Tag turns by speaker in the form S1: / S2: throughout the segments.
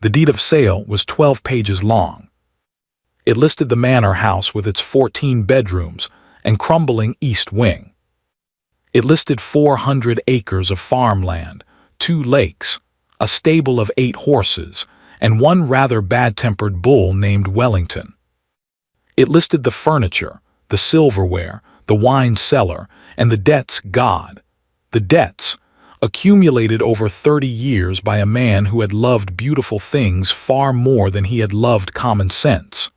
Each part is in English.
S1: The deed of sale was 12 pages long. It listed the manor house with its 14 bedrooms and crumbling east wing. It listed 400 acres of farmland, 2 lakes, a stable of 8 horses, and one rather bad-tempered bull named Wellington. It listed the furniture, the silverware, the wine cellar, and the debts the debts, accumulated over 30 years by a man who had loved beautiful things far more than he had loved common sense.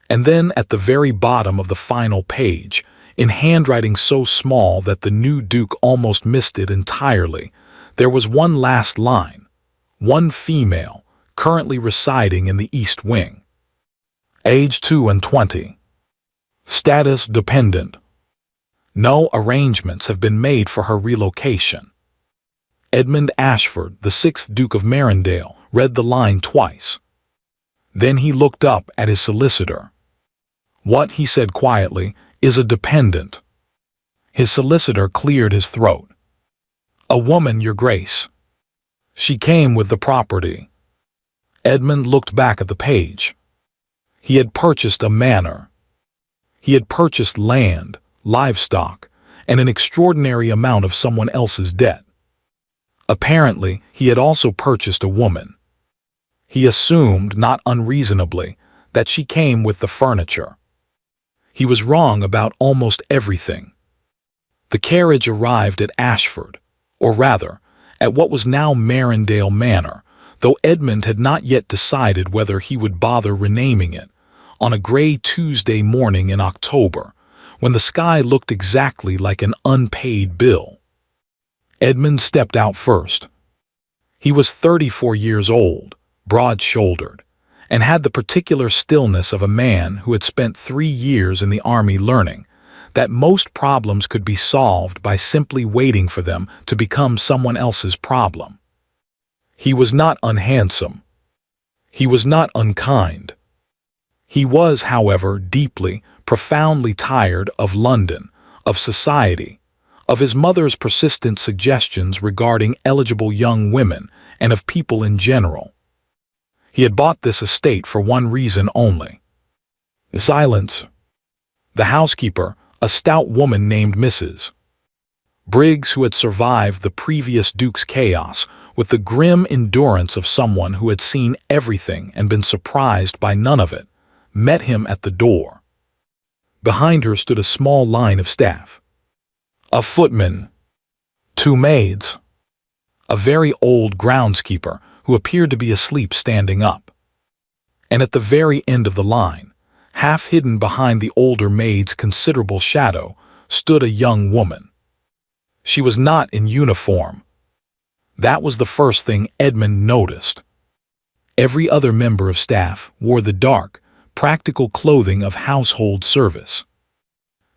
S1: And then at the very bottom of the final page, in handwriting so small that the new Duke almost missed it entirely, there was one last line: one female, currently residing in the East Wing. Age 22. Status dependent. No arrangements have been made for her relocation. Edmund Ashford, the 6th Duke of Marindale, read the line twice. Then he looked up at his solicitor. "What," he said quietly, "is a dependent?" His solicitor cleared his throat. "A woman, Your Grace. She came with the property." Edmund looked back at the page. He had purchased a manor. He had purchased land, livestock, and an extraordinary amount of someone else's debt. Apparently, he had also purchased a woman. He assumed, not unreasonably, that she came with the furniture. He was wrong about almost everything. The carriage arrived at Ashford, or rather, at what was now Marindale Manor, though Edmund had not yet decided whether he would bother renaming it, on a gray Tuesday morning in October, when the sky looked exactly like an unpaid bill. Edmund stepped out first. He was 34 years old, broad-shouldered, and had the particular stillness of a man who had spent 3 years in the army learning that most problems could be solved by simply waiting for them to become someone else's problem. He was not unhandsome. He was not unkind. He was, however, deeply, profoundly tired of London, of society, of his mother's persistent suggestions regarding eligible young women, and of people in general. He had bought this estate for one reason only. Silence. The housekeeper, a stout woman named Mrs. Briggs, who had survived the previous Duke's chaos with the grim endurance of someone who had seen everything and been surprised by none of it, met him at the door. Behind her stood a small line of staff. A footman, 2 maids, a very old groundskeeper who appeared to be asleep standing up. And at the very end of the line, half hidden behind the older maid's considerable shadow, stood a young woman. She was not in uniform. That was the first thing Edmund noticed. Every other member of staff wore the dark, practical clothing of household service.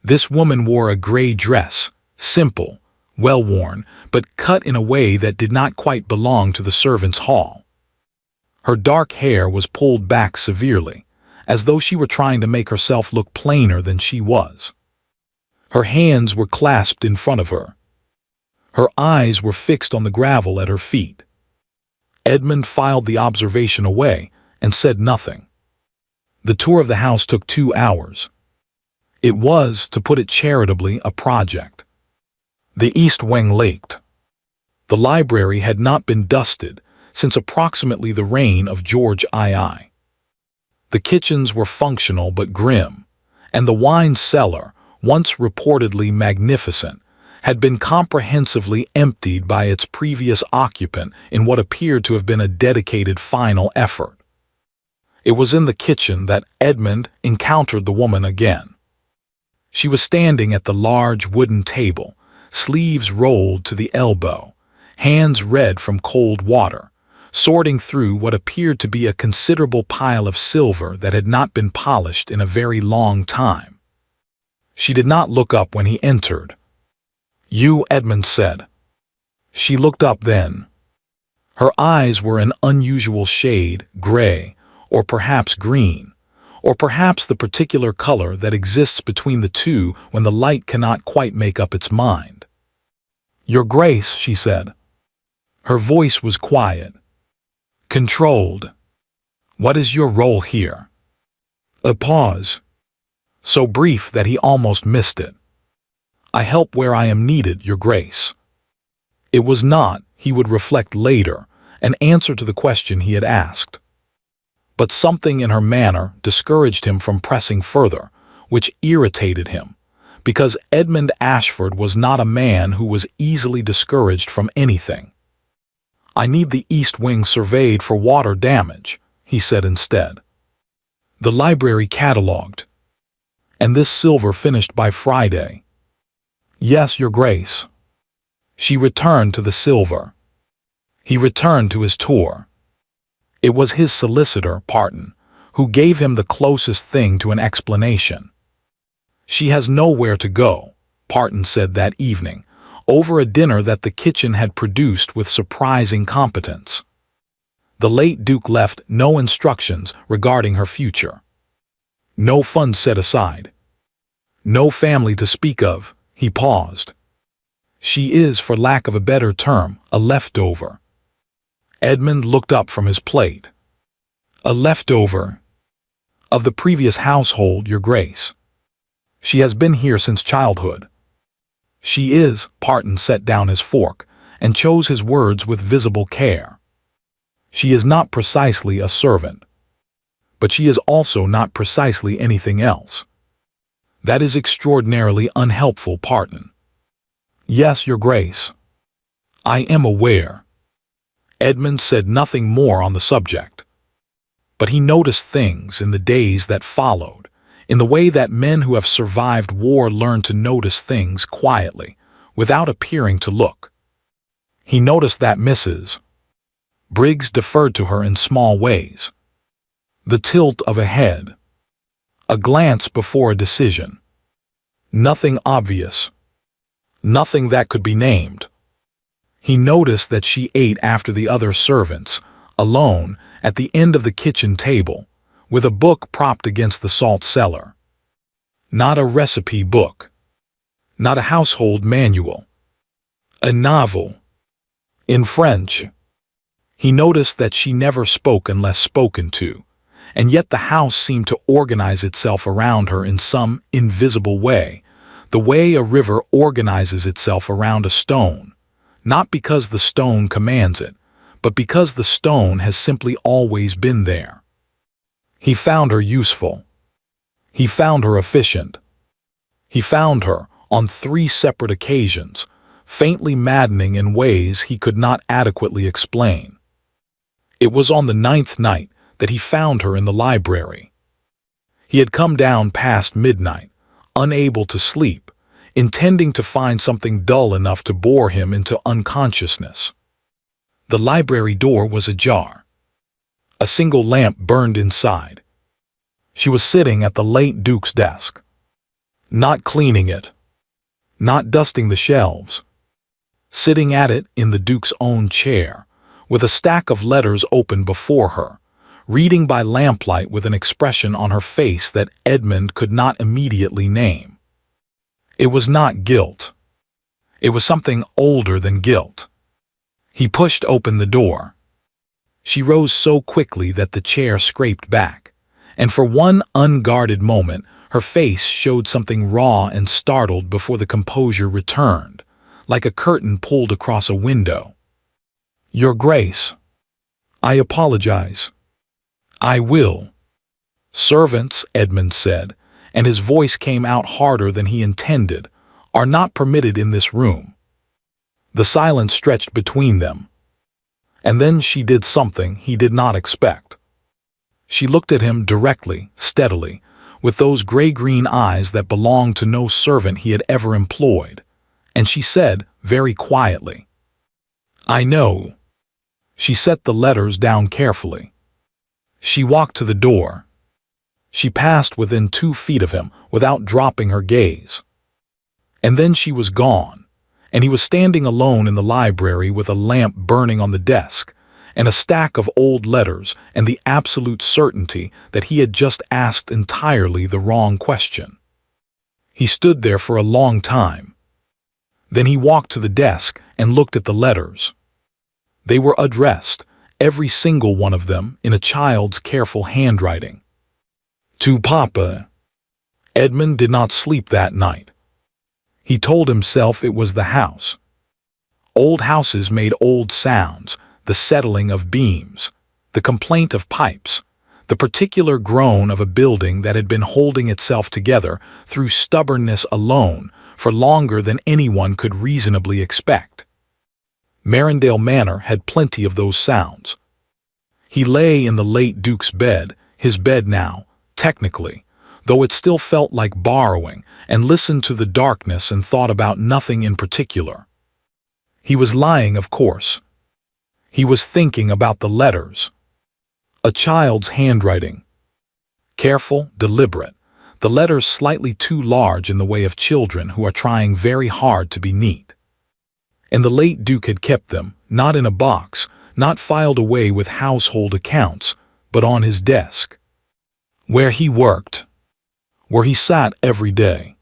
S1: This woman wore a gray dress, simple, well-worn, but cut in a way that did not quite belong to the servants' hall. Her dark hair was pulled back severely, as though she were trying to make herself look plainer than she was. Her hands were clasped in front of her. Her eyes were fixed on the gravel at her feet. Edmund filed the observation away and said nothing. The tour of the house took 2 hours. It was, to put it charitably, a project. The East Wing leaked. The library had not been dusted since approximately the reign of George II. The kitchens were functional but grim, and the wine cellar, once reportedly magnificent, had been comprehensively emptied by its previous occupant in what appeared to have been a dedicated final effort. It was in the kitchen that Edmund encountered the woman again. She was standing at the large wooden table, sleeves rolled to the elbow, hands red from cold water, sorting through what appeared to be a considerable pile of silver that had not been polished in a very long time. She did not look up when he entered. "You," Edmund said. She looked up then. Her eyes were an unusual shade, gray, or perhaps green, or perhaps the particular color that exists between the two when the light cannot quite make up its mind. "Your Grace," she said. Her voice was quiet. Controlled. What is your role here? A pause. So brief that he almost missed it. I help where I am needed, Your Grace. It was not, he would reflect later, an answer to the question he had asked. But something in her manner discouraged him from pressing further, which irritated him, because Edmund Ashford was not a man who was easily discouraged from anything. I need the East Wing surveyed for water damage, he said instead. The library catalogued. And this silver finished by Friday. Yes, Your Grace. She returned to the silver. He returned to his tour. It was his solicitor, Parton, who gave him the closest thing to an explanation. She has nowhere to go, Parton said that evening, over a dinner that the kitchen had produced with surprising competence. The late Duke left no instructions regarding her future. No funds set aside. No family to speak of, he paused. She is, for lack of a better term, a leftover. Edmund looked up from his plate. A leftover? Of the previous household, Your Grace. She has been here since childhood. She is, Parton set down his fork and chose his words with visible care. She is not precisely a servant. But she is also not precisely anything else. That is extraordinarily unhelpful, Parton. Yes, Your Grace. I am aware. Edmund said nothing more on the subject. But he noticed things in the days that followed, in the way that men who have survived war learn to notice things quietly, without appearing to look. He noticed that Mrs. Briggs deferred to her in small ways. The tilt of a head. A glance before a decision. Nothing obvious. Nothing that could be named. He noticed that she ate after the other servants, alone, at the end of the kitchen table, with a book propped against the salt cellar. Not a recipe book. Not a household manual. A novel. In French. He noticed that she never spoke unless spoken to, and yet the house seemed to organize itself around her in some invisible way, the way a river organizes itself around a stone, not because the stone commands it, but because the stone has simply always been there. He found her useful. He found her efficient. He found her, on 3 separate occasions, faintly maddening in ways he could not adequately explain. It was on the 9th night that he found her in the library. He had come down past midnight, unable to sleep, intending to find something dull enough to bore him into unconsciousness. The library door was ajar. A single lamp burned inside. She was sitting at the late Duke's desk. Not cleaning it. Not dusting the shelves. Sitting at it in the Duke's own chair, with a stack of letters open before her, reading by lamplight with an expression on her face that Edmund could not immediately name. It was not guilt. It was something older than guilt. He pushed open the door. She rose so quickly that the chair scraped back, and for one unguarded moment her face showed something raw and startled before the composure returned, like a curtain pulled across a window. Your Grace, I apologize. I will. Servants, Edmund said, and his voice came out harder than he intended, are not permitted in this room. The silence stretched between them. And then she did something he did not expect. She looked at him directly, steadily, with those gray-green eyes that belonged to no servant he had ever employed, and she said, very quietly, I know. She set the letters down carefully. She walked to the door. She passed within 2 feet of him without dropping her gaze. And then she was gone, and he was standing alone in the library with a lamp burning on the desk, and a stack of old letters and the absolute certainty that he had just asked entirely the wrong question. He stood there for a long time. Then he walked to the desk and looked at the letters. They were addressed, every single one of them in a child's careful handwriting. To Papa. Edmund did not sleep that night. He told himself it was the house. Old houses made old sounds, the settling of beams, the complaint of pipes, the particular groan of a building that had been holding itself together through stubbornness alone for longer than anyone could reasonably expect. Marindale Manor had plenty of those sounds. He lay in the late Duke's bed, his bed now, technically, though it still felt like borrowing, and listened to the darkness and thought about nothing in particular. He was lying, of course. He was thinking about the letters. A child's handwriting. Careful, deliberate, the letters slightly too large in the way of children who are trying very hard to be neat. And the late Duke had kept them, not in a box, not filed away with household accounts, but on his desk. Where he worked. Where he sat every day.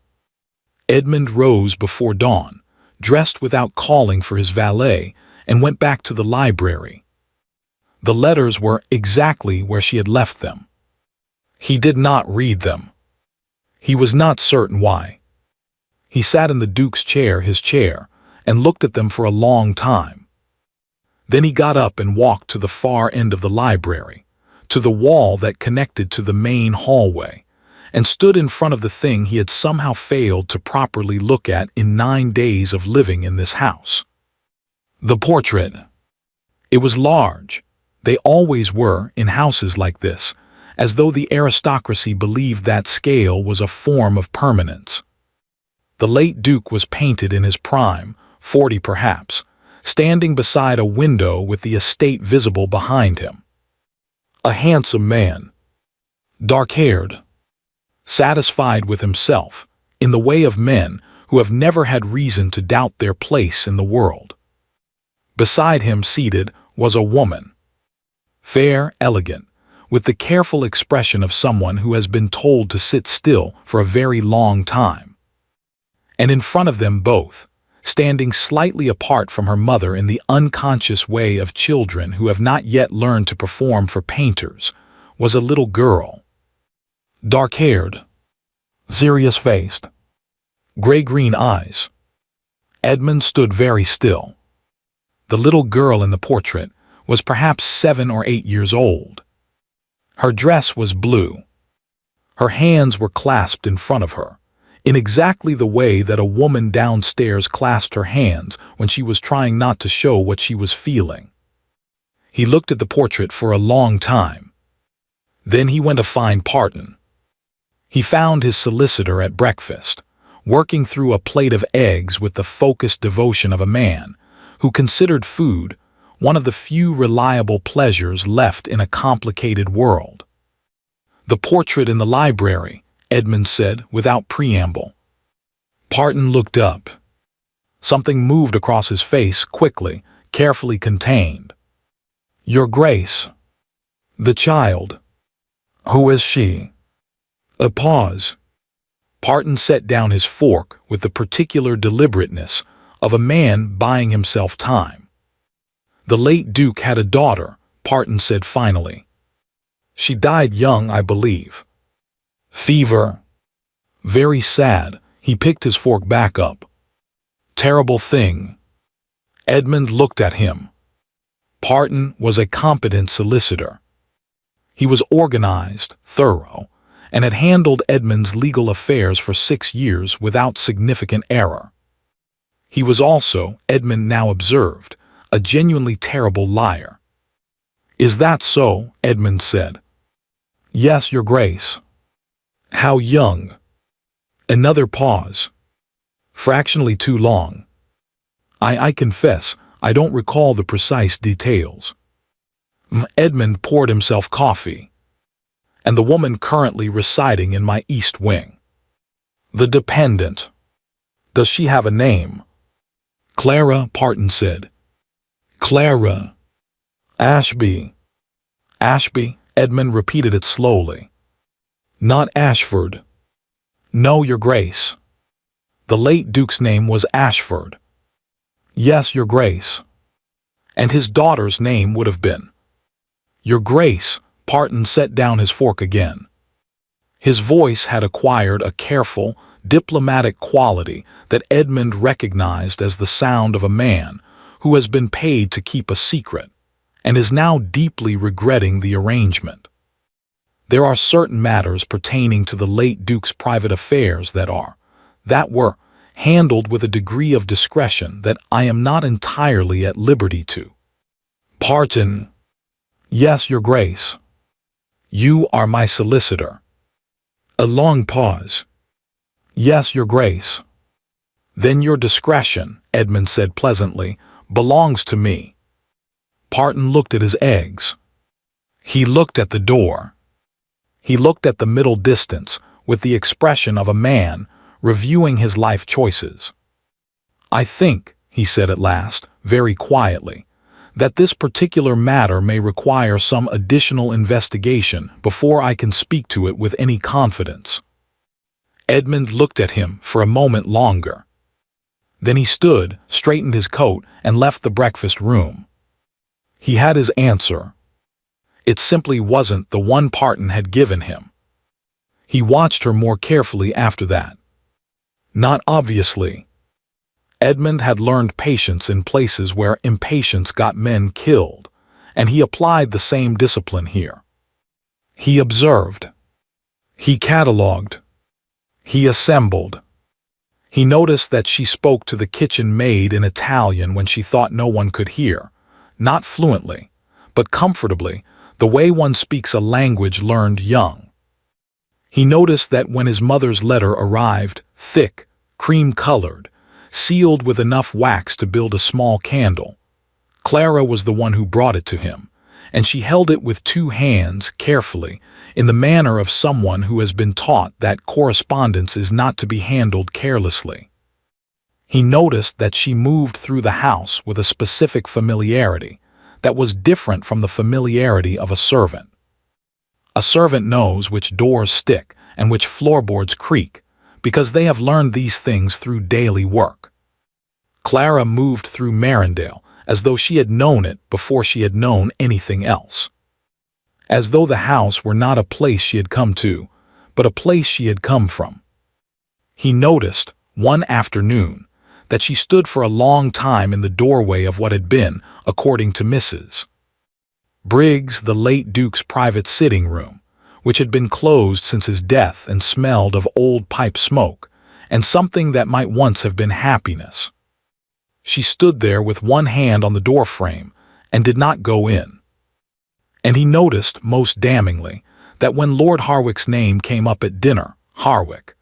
S1: Edmund rose before dawn, dressed without calling for his valet, and went back to the library. The letters were exactly where she had left them. He did not read them. He was not certain why. He sat in the Duke's chair, his chair, and looked at them for a long time. Then he got up and walked to the far end of the library, to the wall that connected to the main hallway, and stood in front of the thing he had somehow failed to properly look at in 9 days of living in this house. The portrait. It was large. They always were in houses like this, as though the aristocracy believed that scale was a form of permanence. The late Duke was painted in his prime, 40 perhaps, standing beside a window with the estate visible behind him. A handsome man. Dark-haired. Satisfied with himself, in the way of men who have never had reason to doubt their place in the world. Beside him seated was a woman. Fair, elegant, with the careful expression of someone who has been told to sit still for a very long time. And in front of them both, standing slightly apart from her mother in the unconscious way of children who have not yet learned to perform for painters, was a little girl. Dark-haired, serious-faced, gray-green eyes. Edmund stood very still. The little girl in the portrait was perhaps 7 or 8 years old. Her dress was blue. Her hands were clasped in front of her, in exactly the way that a woman downstairs clasped her hands when she was trying not to show what she was feeling. He looked at the portrait for a long time. Then he went to find Parton. He found his solicitor at breakfast, working through a plate of eggs with the focused devotion of a man who considered food one of the few reliable pleasures left in a complicated world. The portrait in the library, Edmund said without preamble. Parton looked up. Something moved across his face quickly, carefully contained. Your Grace. The child. Who is she? A pause. Parton set down his fork with the particular deliberateness of a man buying himself time. The late Duke had a daughter, Parton said finally. She died young, I believe. Fever. Very sad. He picked his fork back up. Terrible thing. Edmund looked at him. Parton was a competent solicitor. He was organized, thorough, and had handled Edmund's legal affairs for 6 years without significant error. He was also, Edmund now observed, a genuinely terrible liar. Is that so? Edmund said. Yes, Your Grace. How young? Another pause. Fractionally too long. I confess, I don't recall the precise details. Edmund poured himself coffee. And the woman currently residing in my East Wing. The dependent. Does she have a name? Clara, Parton said. Clara. Ashby. Ashby, Edmund repeated it slowly. Not Ashford. No, Your Grace. The late Duke's name was Ashford. Yes, Your Grace. And his daughter's name would have been. "Your Grace," Parton set down his fork again. His voice had acquired a careful, diplomatic quality that Edmund recognized as the sound of a man who has been paid to keep a secret and is now deeply regretting the arrangement. "There are certain matters pertaining to the late Duke's private affairs that were handled with a degree of discretion that I am not entirely at liberty to." "Parton." "Yes, Your Grace." "You are my solicitor." A long pause. "Yes, Your Grace." "Then your discretion," Edmund said pleasantly, "belongs to me." Parton looked at his eggs. He looked at the door. He looked at the middle distance with the expression of a man reviewing his life choices. "I think," he said at last, very quietly, "that this particular matter may require some additional investigation before I can speak to it with any confidence." Edmund looked at him for a moment longer. Then he stood, straightened his coat, and left the breakfast room. He had his answer. It simply wasn't the one Parton had given him. He watched her more carefully after that. Not obviously. Edmund had learned patience in places where impatience got men killed, and he applied the same discipline here. He observed. He catalogued. He assembled. He noticed that she spoke to the kitchen maid in Italian when she thought no one could hear, not fluently, but comfortably, the way one speaks a language learned young. He noticed that when his mother's letter arrived, thick, cream-colored, sealed with enough wax to build a small candle, Clara was the one who brought it to him, and she held it with two hands, carefully, in the manner of someone who has been taught that correspondence is not to be handled carelessly. He noticed that she moved through the house with a specific familiarity that was different from the familiarity of a servant. A servant knows which doors stick and which floorboards creak, because they have learned these things through daily work. Clara moved through Marindale as though she had known it before she had known anything else. As though the house were not a place she had come to, but a place she had come from. He noticed, one afternoon, that she stood for a long time in the doorway of what had been, according to Mrs. Briggs, the late Duke's private sitting room, which had been closed since his death and smelled of old pipe smoke, and something that might once have been happiness. She stood there with one hand on the doorframe and did not go in. And he noticed, most damningly, that when Lord Harwick's name came up at dinner, Harwick,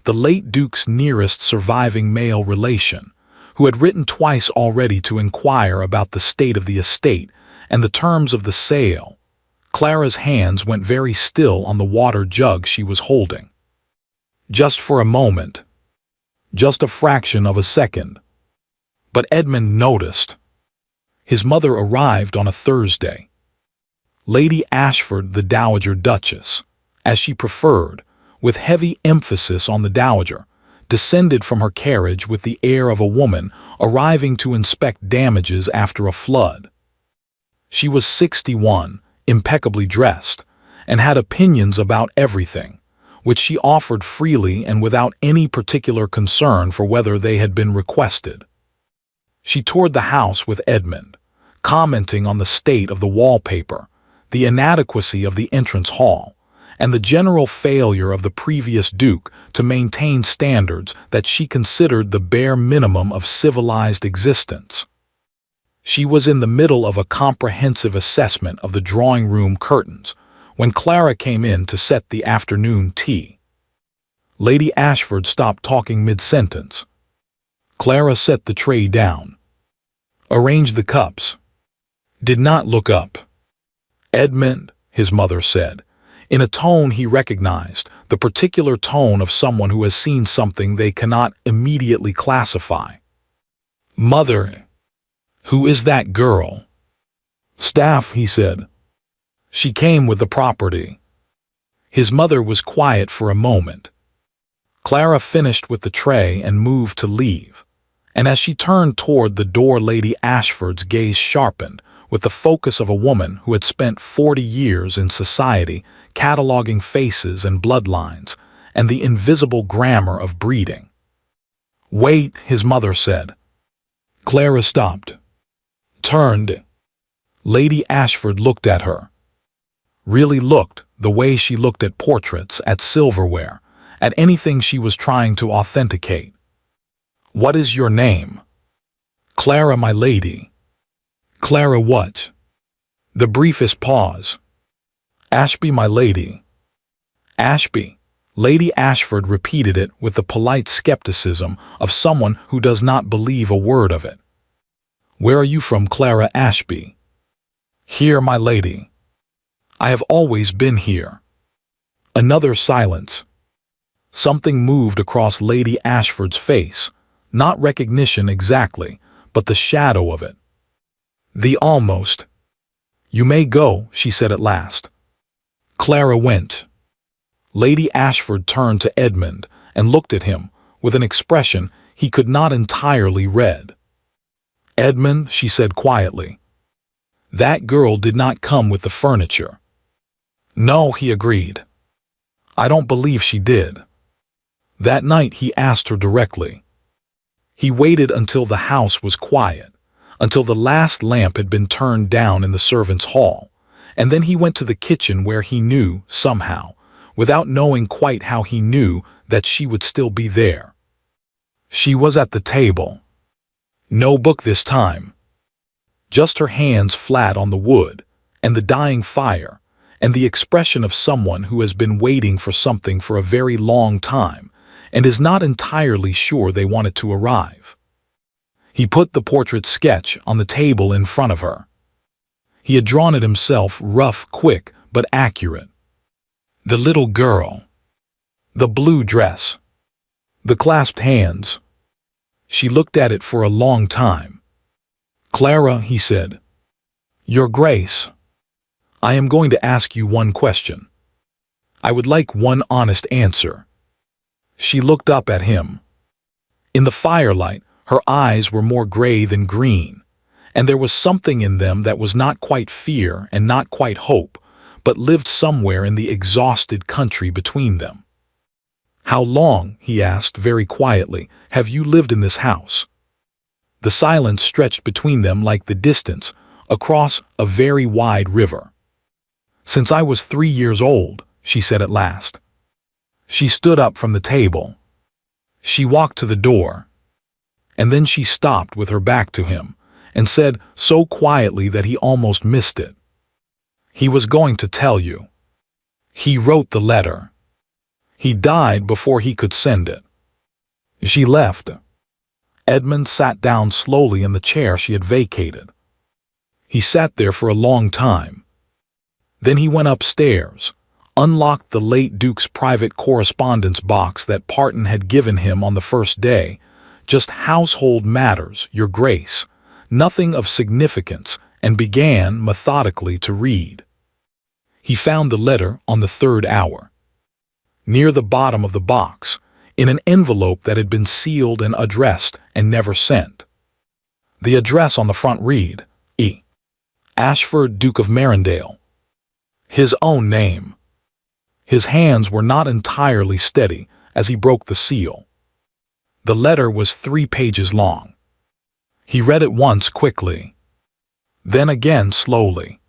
S1: the late Duke's nearest surviving male relation, who had written twice already to inquire about the state of the estate and the terms of the sale, Clara's hands went very still on the water jug she was holding. Just for a moment. Just a fraction of a second. But Edmund noticed. His mother arrived on a Thursday. Lady Ashford, the Dowager Duchess, as she preferred, with heavy emphasis on the Dowager, descended from her carriage with the air of a woman arriving to inspect damages after a flood. She was 61, impeccably dressed, and had opinions about everything, which she offered freely and without any particular concern for whether they had been requested. She toured the house with Edmund, commenting on the state of the wallpaper, the inadequacy of the entrance hall, and the general failure of the previous Duke to maintain standards that she considered the bare minimum of civilized existence. She was in the middle of a comprehensive assessment of the drawing-room curtains when Clara came in to set the afternoon tea. Lady Ashford stopped talking mid-sentence. Clara set the tray down. Arranged the cups. Did not look up. Edmund, his mother said, in a tone he recognized, the particular tone of someone who has seen something they cannot immediately classify. Mother, who is that girl? Staff, he said. She came with the property. His mother was quiet for a moment. Clara finished with the tray and moved to leave, and as she turned toward the door Lady Ashford's gaze sharpened with the focus of a woman who had spent 40 years in society cataloging faces and bloodlines and the invisible grammar of breeding. "Wait," his mother said. Clara stopped, turned. Lady Ashford looked at her. Really looked the way she looked at portraits, at silverware, at anything she was trying to authenticate. "What is your name?" "Clara, my lady." "Clara what?" The briefest pause. "Ashby, my lady." "Ashby." Lady Ashford repeated it with the polite skepticism of someone who does not believe a word of it. "Where are you from, Clara Ashby?" "Here, my lady." "I have always been here." Another silence. Something moved across Lady Ashford's face, not recognition exactly, but the shadow of it. The almost. "You may go," she said at last. Clara went. Lady Ashford turned to Edmund and looked at him with an expression he could not entirely read. "Edmund," she said quietly, "that girl did not come with the furniture." "No," he agreed. "I don't believe she did." That night he asked her directly. He waited until the house was quiet, until the last lamp had been turned down in the servants' hall, and then he went to the kitchen where he knew, somehow, without knowing quite how he knew, that she would still be there. She was at the table. No book this time. Just her hands flat on the wood, and the dying fire, and the expression of someone who has been waiting for something for a very long time, and is not entirely sure they want it to arrive. He put the portrait sketch on the table in front of her. He had drawn it himself, rough, quick, but accurate. The little girl. The blue dress. The clasped hands. She looked at it for a long time. "Clara," he said. "Your Grace, I am going to ask you one question. I would like one honest answer." She looked up at him. In the firelight, her eyes were more gray than green, and there was something in them that was not quite fear and not quite hope, but lived somewhere in the exhausted country between them. "How long," he asked very quietly, "have you lived in this house?" The silence stretched between them like the distance across a very wide river. "Since I was 3 years old," she said at last. She stood up from the table. She walked to the door. And then she stopped with her back to him and said so quietly that he almost missed it. "He was going to tell you. He wrote the letter. He died before he could send it." She left. Edmund sat down slowly in the chair she had vacated. He sat there for a long time. Then he went upstairs, unlocked the late Duke's private correspondence box that Parton had given him on the first day. Just household matters, Your Grace, nothing of significance, and began methodically to read. He found the letter on the 3rd hour. Near the bottom of the box, in an envelope that had been sealed and addressed and never sent. The address on the front read, E. Ashford, Duke of Marindale. His own name. His hands were not entirely steady as he broke the seal. The letter was 3 pages long. He read it once quickly, then again slowly.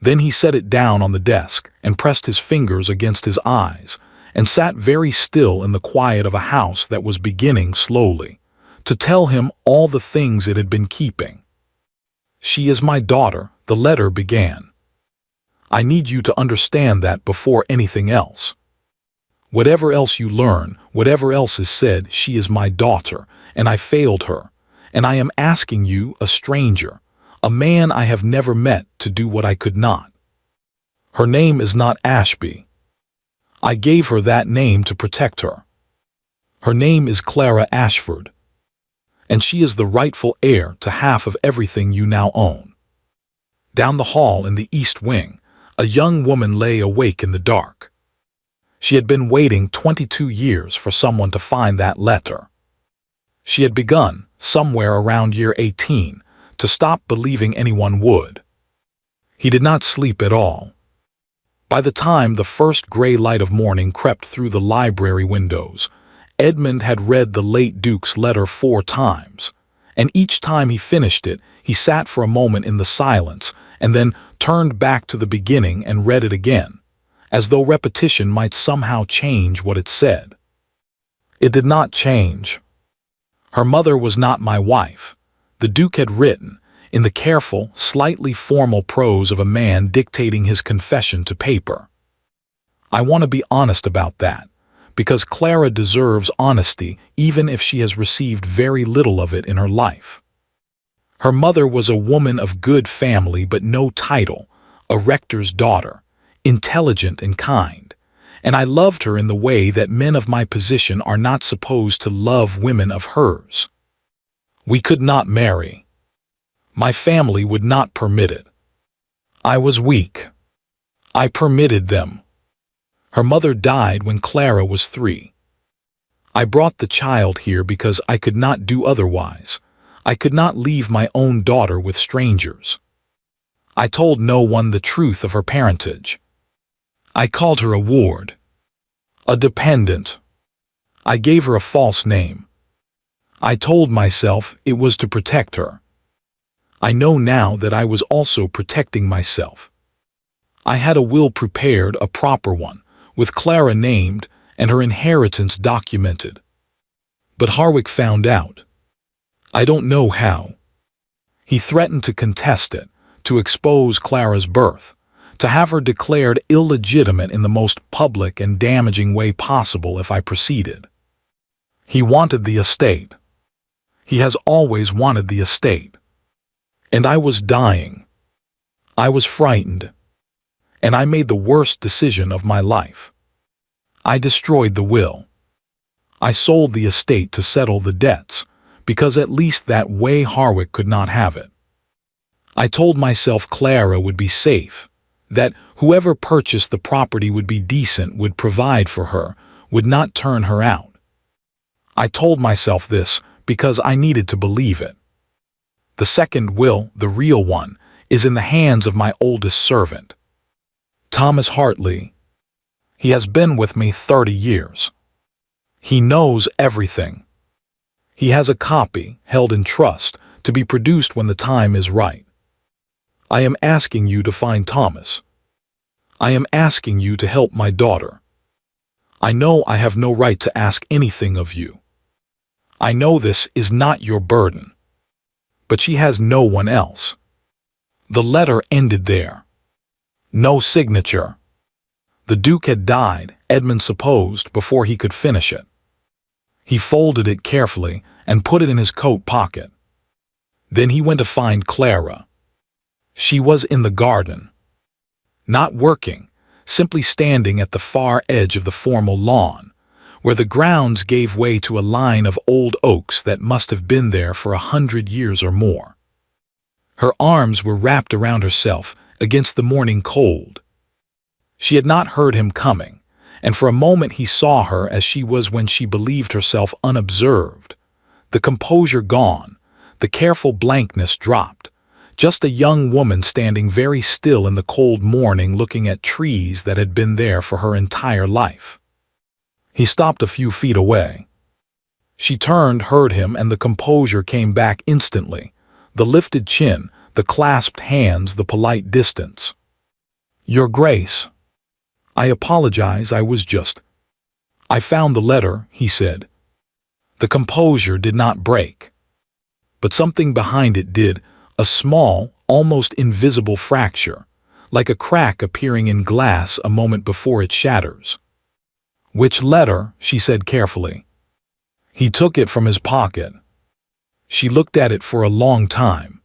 S1: Then he set it down on the desk and pressed his fingers against his eyes and sat very still in the quiet of a house that was beginning slowly to tell him all the things it had been keeping. "She is my daughter," the letter began. "I need you to understand that before anything else. Whatever else you learn, whatever else is said, she is my daughter, and I failed her, and I am asking you, a stranger, a man I have never met, to do what I could not. Her name is not Ashby. I gave her that name to protect her. Her name is Clara Ashford, and she is the rightful heir to half of everything you now own." Down the hall in the East Wing, a young woman lay awake in the dark. She had been waiting 22 years for someone to find that letter. She had begun, somewhere around year 18, to stop believing anyone would. He did not sleep at all. By the time the first gray light of morning crept through the library windows, Edmund had read the late Duke's letter 4 times, and each time he finished it, he sat for a moment in the silence and then turned back to the beginning and read it again, as though repetition might somehow change what it said. It did not change. Her mother was not my wife, the Duke had written, in the careful, slightly formal prose of a man dictating his confession to paper. I want to be honest about that, because Clara deserves honesty even if she has received very little of it in her life. Her mother was a woman of good family but no title, a rector's daughter, intelligent and kind, and I loved her in the way that men of my position are not supposed to love women of hers. We could not marry. My family would not permit it. I was weak. I permitted them. Her mother died when Clara was 3. I brought the child here because I could not do otherwise. I could not leave my own daughter with strangers. I told no one the truth of her parentage. I called her a ward, a dependent. I gave her a false name. I told myself it was to protect her. I know now that I was also protecting myself. I had a will prepared, a proper one, with Clara named and her inheritance documented. But Harwick found out. I don't know how. He threatened to contest it, to expose Clara's birth, to have her declared illegitimate in the most public and damaging way possible if I proceeded. He wanted the estate. He has always wanted the estate. And I was dying. I was frightened. And I made the worst decision of my life. I destroyed the will. I sold the estate to settle the debts, because at least that way Harwick could not have it. I told myself Clara would be safe, that whoever purchased the property would be decent, would provide for her, would not turn her out. I told myself this because I needed to believe it. The second will, the real one, is in the hands of my oldest servant, Thomas Hartley. He has been with me 30 years. He knows everything. He has a copy, held in trust, to be produced when the time is right. I am asking you to find Thomas. I am asking you to help my daughter. I know I have no right to ask anything of you. I know this is not your burden. But she has no one else. The letter ended there. No signature. The Duke had died, Edmund supposed, before he could finish it. He folded it carefully and put it in his coat pocket. Then he went to find Clara. She was in the garden. Not working, simply standing at the far edge of the formal lawn, where the grounds gave way to a line of old oaks that must have been there for 100 years or more. Her arms were wrapped around herself against the morning cold. She had not heard him coming, and for a moment he saw her as she was when she believed herself unobserved. The composure gone, the careful blankness dropped, just a young woman standing very still in the cold morning looking at trees that had been there for her entire life. He stopped a few feet away. She turned, heard him, and the composure came back instantly. The lifted chin, the clasped hands, the polite distance. Your Grace. I apologize, I found the letter, he said. The composure did not break. But something behind it did, a small, almost invisible fracture, like a crack appearing in glass a moment before it shatters. Which letter? She said carefully. He took it from his pocket. She looked at it for a long time.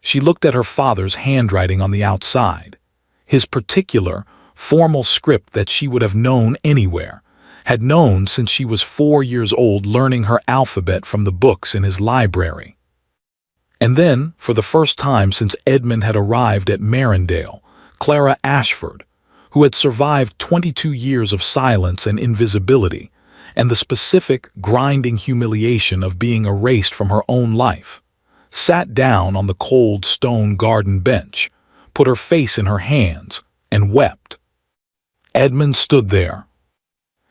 S1: She looked at her father's handwriting on the outside, his particular, formal script that she would have known anywhere, had known since she was 4 years old, learning her alphabet from the books in his library. And then, for the first time since Edmund had arrived at Marindale, Clara Ashford, who had survived 22 years of silence and invisibility, and the specific, grinding humiliation of being erased from her own life, sat down on the cold stone garden bench, put her face in her hands, and wept. Edmund stood there.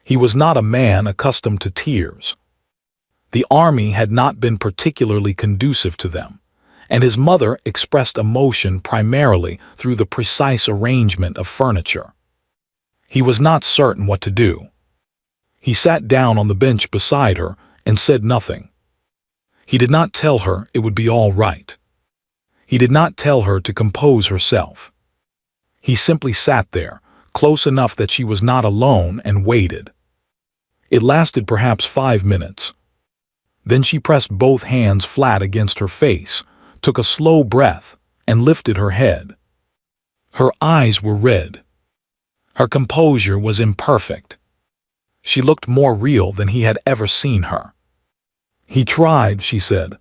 S1: He was not a man accustomed to tears. The army had not been particularly conducive to them, and his mother expressed emotion primarily through the precise arrangement of furniture. He was not certain what to do. He sat down on the bench beside her and said nothing. He did not tell her it would be all right. He did not tell her to compose herself. He simply sat there, close enough that she was not alone, and waited. It lasted perhaps 5 minutes. Then she pressed both hands flat against her face, took a slow breath, and lifted her head. Her eyes were red. Her composure was imperfect. She looked more real than he had ever seen her. "He tried," she said.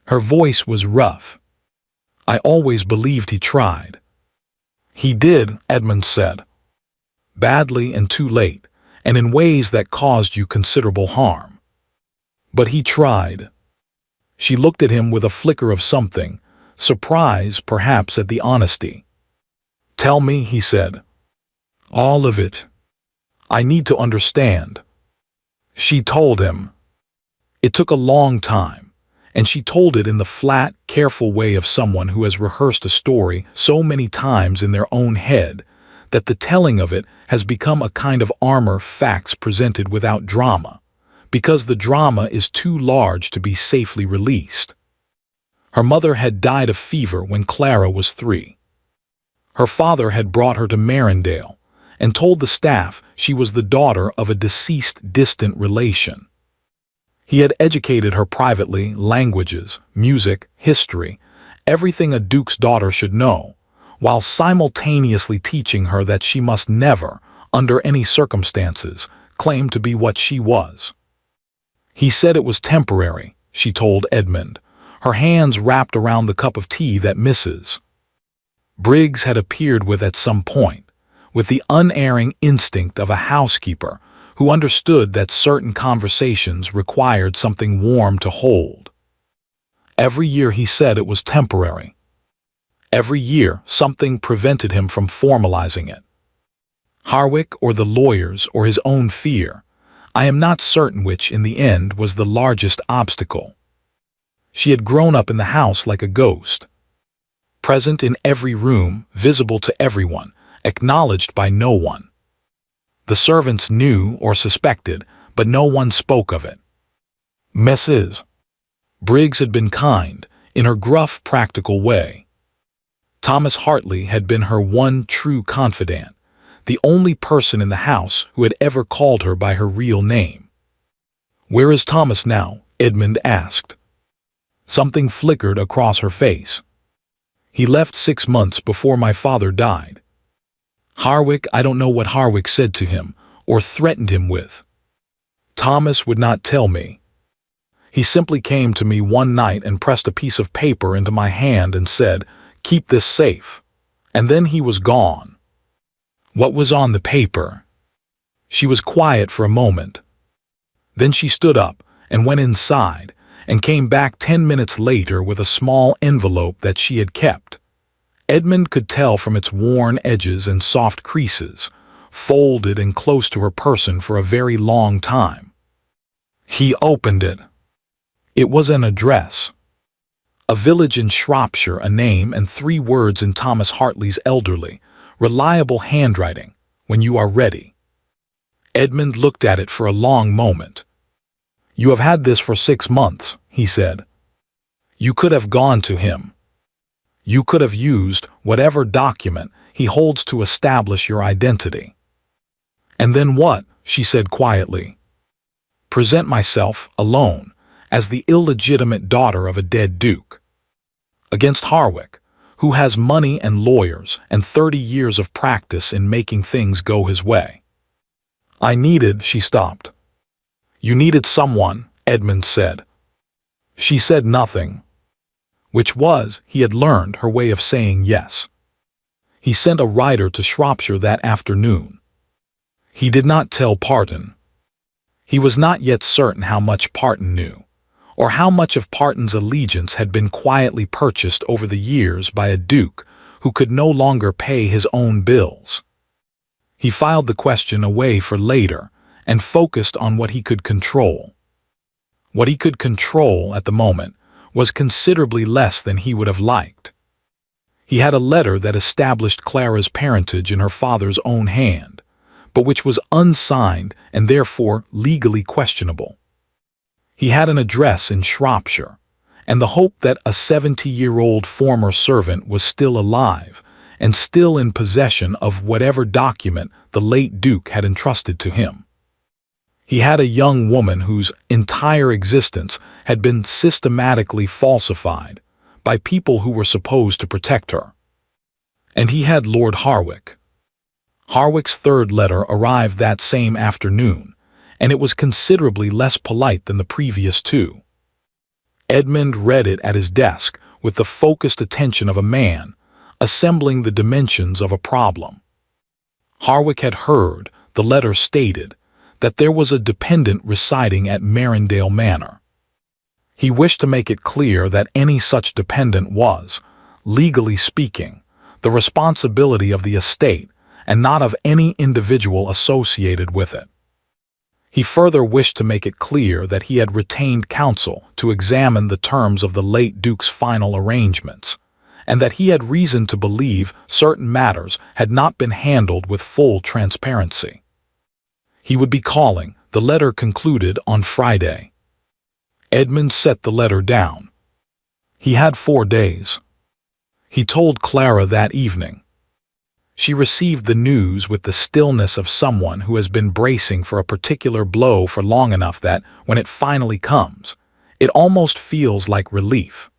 S1: Her voice was rough. "I always believed he tried." "He did," Edmund said. "Badly and too late, and in ways that caused you considerable harm. But he tried." She looked at him with a flicker of something, surprise perhaps at the honesty. "Tell me," he said. "All of it. I need to understand." She told him. It took a long time, and she told it in the flat, careful way of someone who has rehearsed a story so many times in their own head that the telling of it has become a kind of armor facts presented without drama, because the drama is too large to be safely released. Her mother had died of fever when Clara was 3. Her father had brought her to Marindale and told the staff she was the daughter of a deceased distant relation. He had educated her privately, languages, music, history, everything a duke's daughter should know, while simultaneously teaching her that she must never, under any circumstances, claim to be what she was. He said it was temporary, she told Edmund, her hands wrapped around the cup of tea that Mrs. Briggs had appeared with at some point, with the unerring instinct of a housekeeper who understood that certain conversations required something warm to hold. Every year he said it was temporary. Every year something prevented him from formalizing it. Harwick or the lawyers or his own fear, I am not certain which in the end was the largest obstacle. She had grown up in the house like a ghost, present in every room, visible to everyone, acknowledged by no one. The servants knew or suspected, but no one spoke of it. Mrs. Briggs had been kind, in her gruff, practical way. Thomas Hartley had been her one true confidant, the only person in the house who had ever called her by her real name. "Where is Thomas now?" Edmund asked. Something flickered across her face. "He left 6 months before my father died." Harwick, I don't know what Harwick said to him, or threatened him with. Thomas would not tell me. He simply came to me one night and pressed a piece of paper into my hand and said, "Keep this safe." And then he was gone. What was on the paper? She was quiet for a moment. Then she stood up and went inside and came back 10 minutes later with a small envelope that she had kept. Edmund could tell from its worn edges and soft creases, folded and close to her person for a very long time. He opened it. It was an address. A village in Shropshire, a name, and 3 words in Thomas Hartley's elderly, reliable handwriting, "When you are ready." Edmund looked at it for a long moment. "You have had this for 6 months," he said. "You could have gone to him. You could have used whatever document he holds to establish your identity." "And then what?" she said quietly. "Present myself, alone, as the illegitimate daughter of a dead duke. Against Harwick, who has money and lawyers and 30 years of practice in making things go his way." "I needed," she stopped. "You needed someone," Edmund said. She said nothing. Which was, he had learned, her way of saying yes. He sent a rider to Shropshire that afternoon. He did not tell Parton. He was not yet certain how much Parton knew, or how much of Parton's allegiance had been quietly purchased over the years by a duke who could no longer pay his own bills. He filed the question away for later and focused on what he could control. What he could control at the moment was considerably less than he would have liked. He had a letter that established Clara's parentage in her father's own hand, but which was unsigned and therefore legally questionable. He had an address in Shropshire, and the hope that a 70-year-old former servant was still alive and still in possession of whatever document the late Duke had entrusted to him. He had a young woman whose entire existence had been systematically falsified by people who were supposed to protect her. And he had Lord Harwick. Harwick's third letter arrived that same afternoon, and it was considerably less polite than the previous two. Edmund read it at his desk with the focused attention of a man assembling the dimensions of a problem. Harwick had heard, the letter stated, that there was a dependent residing at Marindale Manor. He wished to make it clear that any such dependent was, legally speaking, the responsibility of the estate and not of any individual associated with it. He further wished to make it clear that he had retained counsel to examine the terms of the late Duke's final arrangements, and that he had reason to believe certain matters had not been handled with full transparency. He would be calling, the letter concluded, on Friday. Edmund set the letter down. He had 4 days. He told Clara that evening. She received the news with the stillness of someone who has been bracing for a particular blow for long enough that, when it finally comes, it almost feels like relief.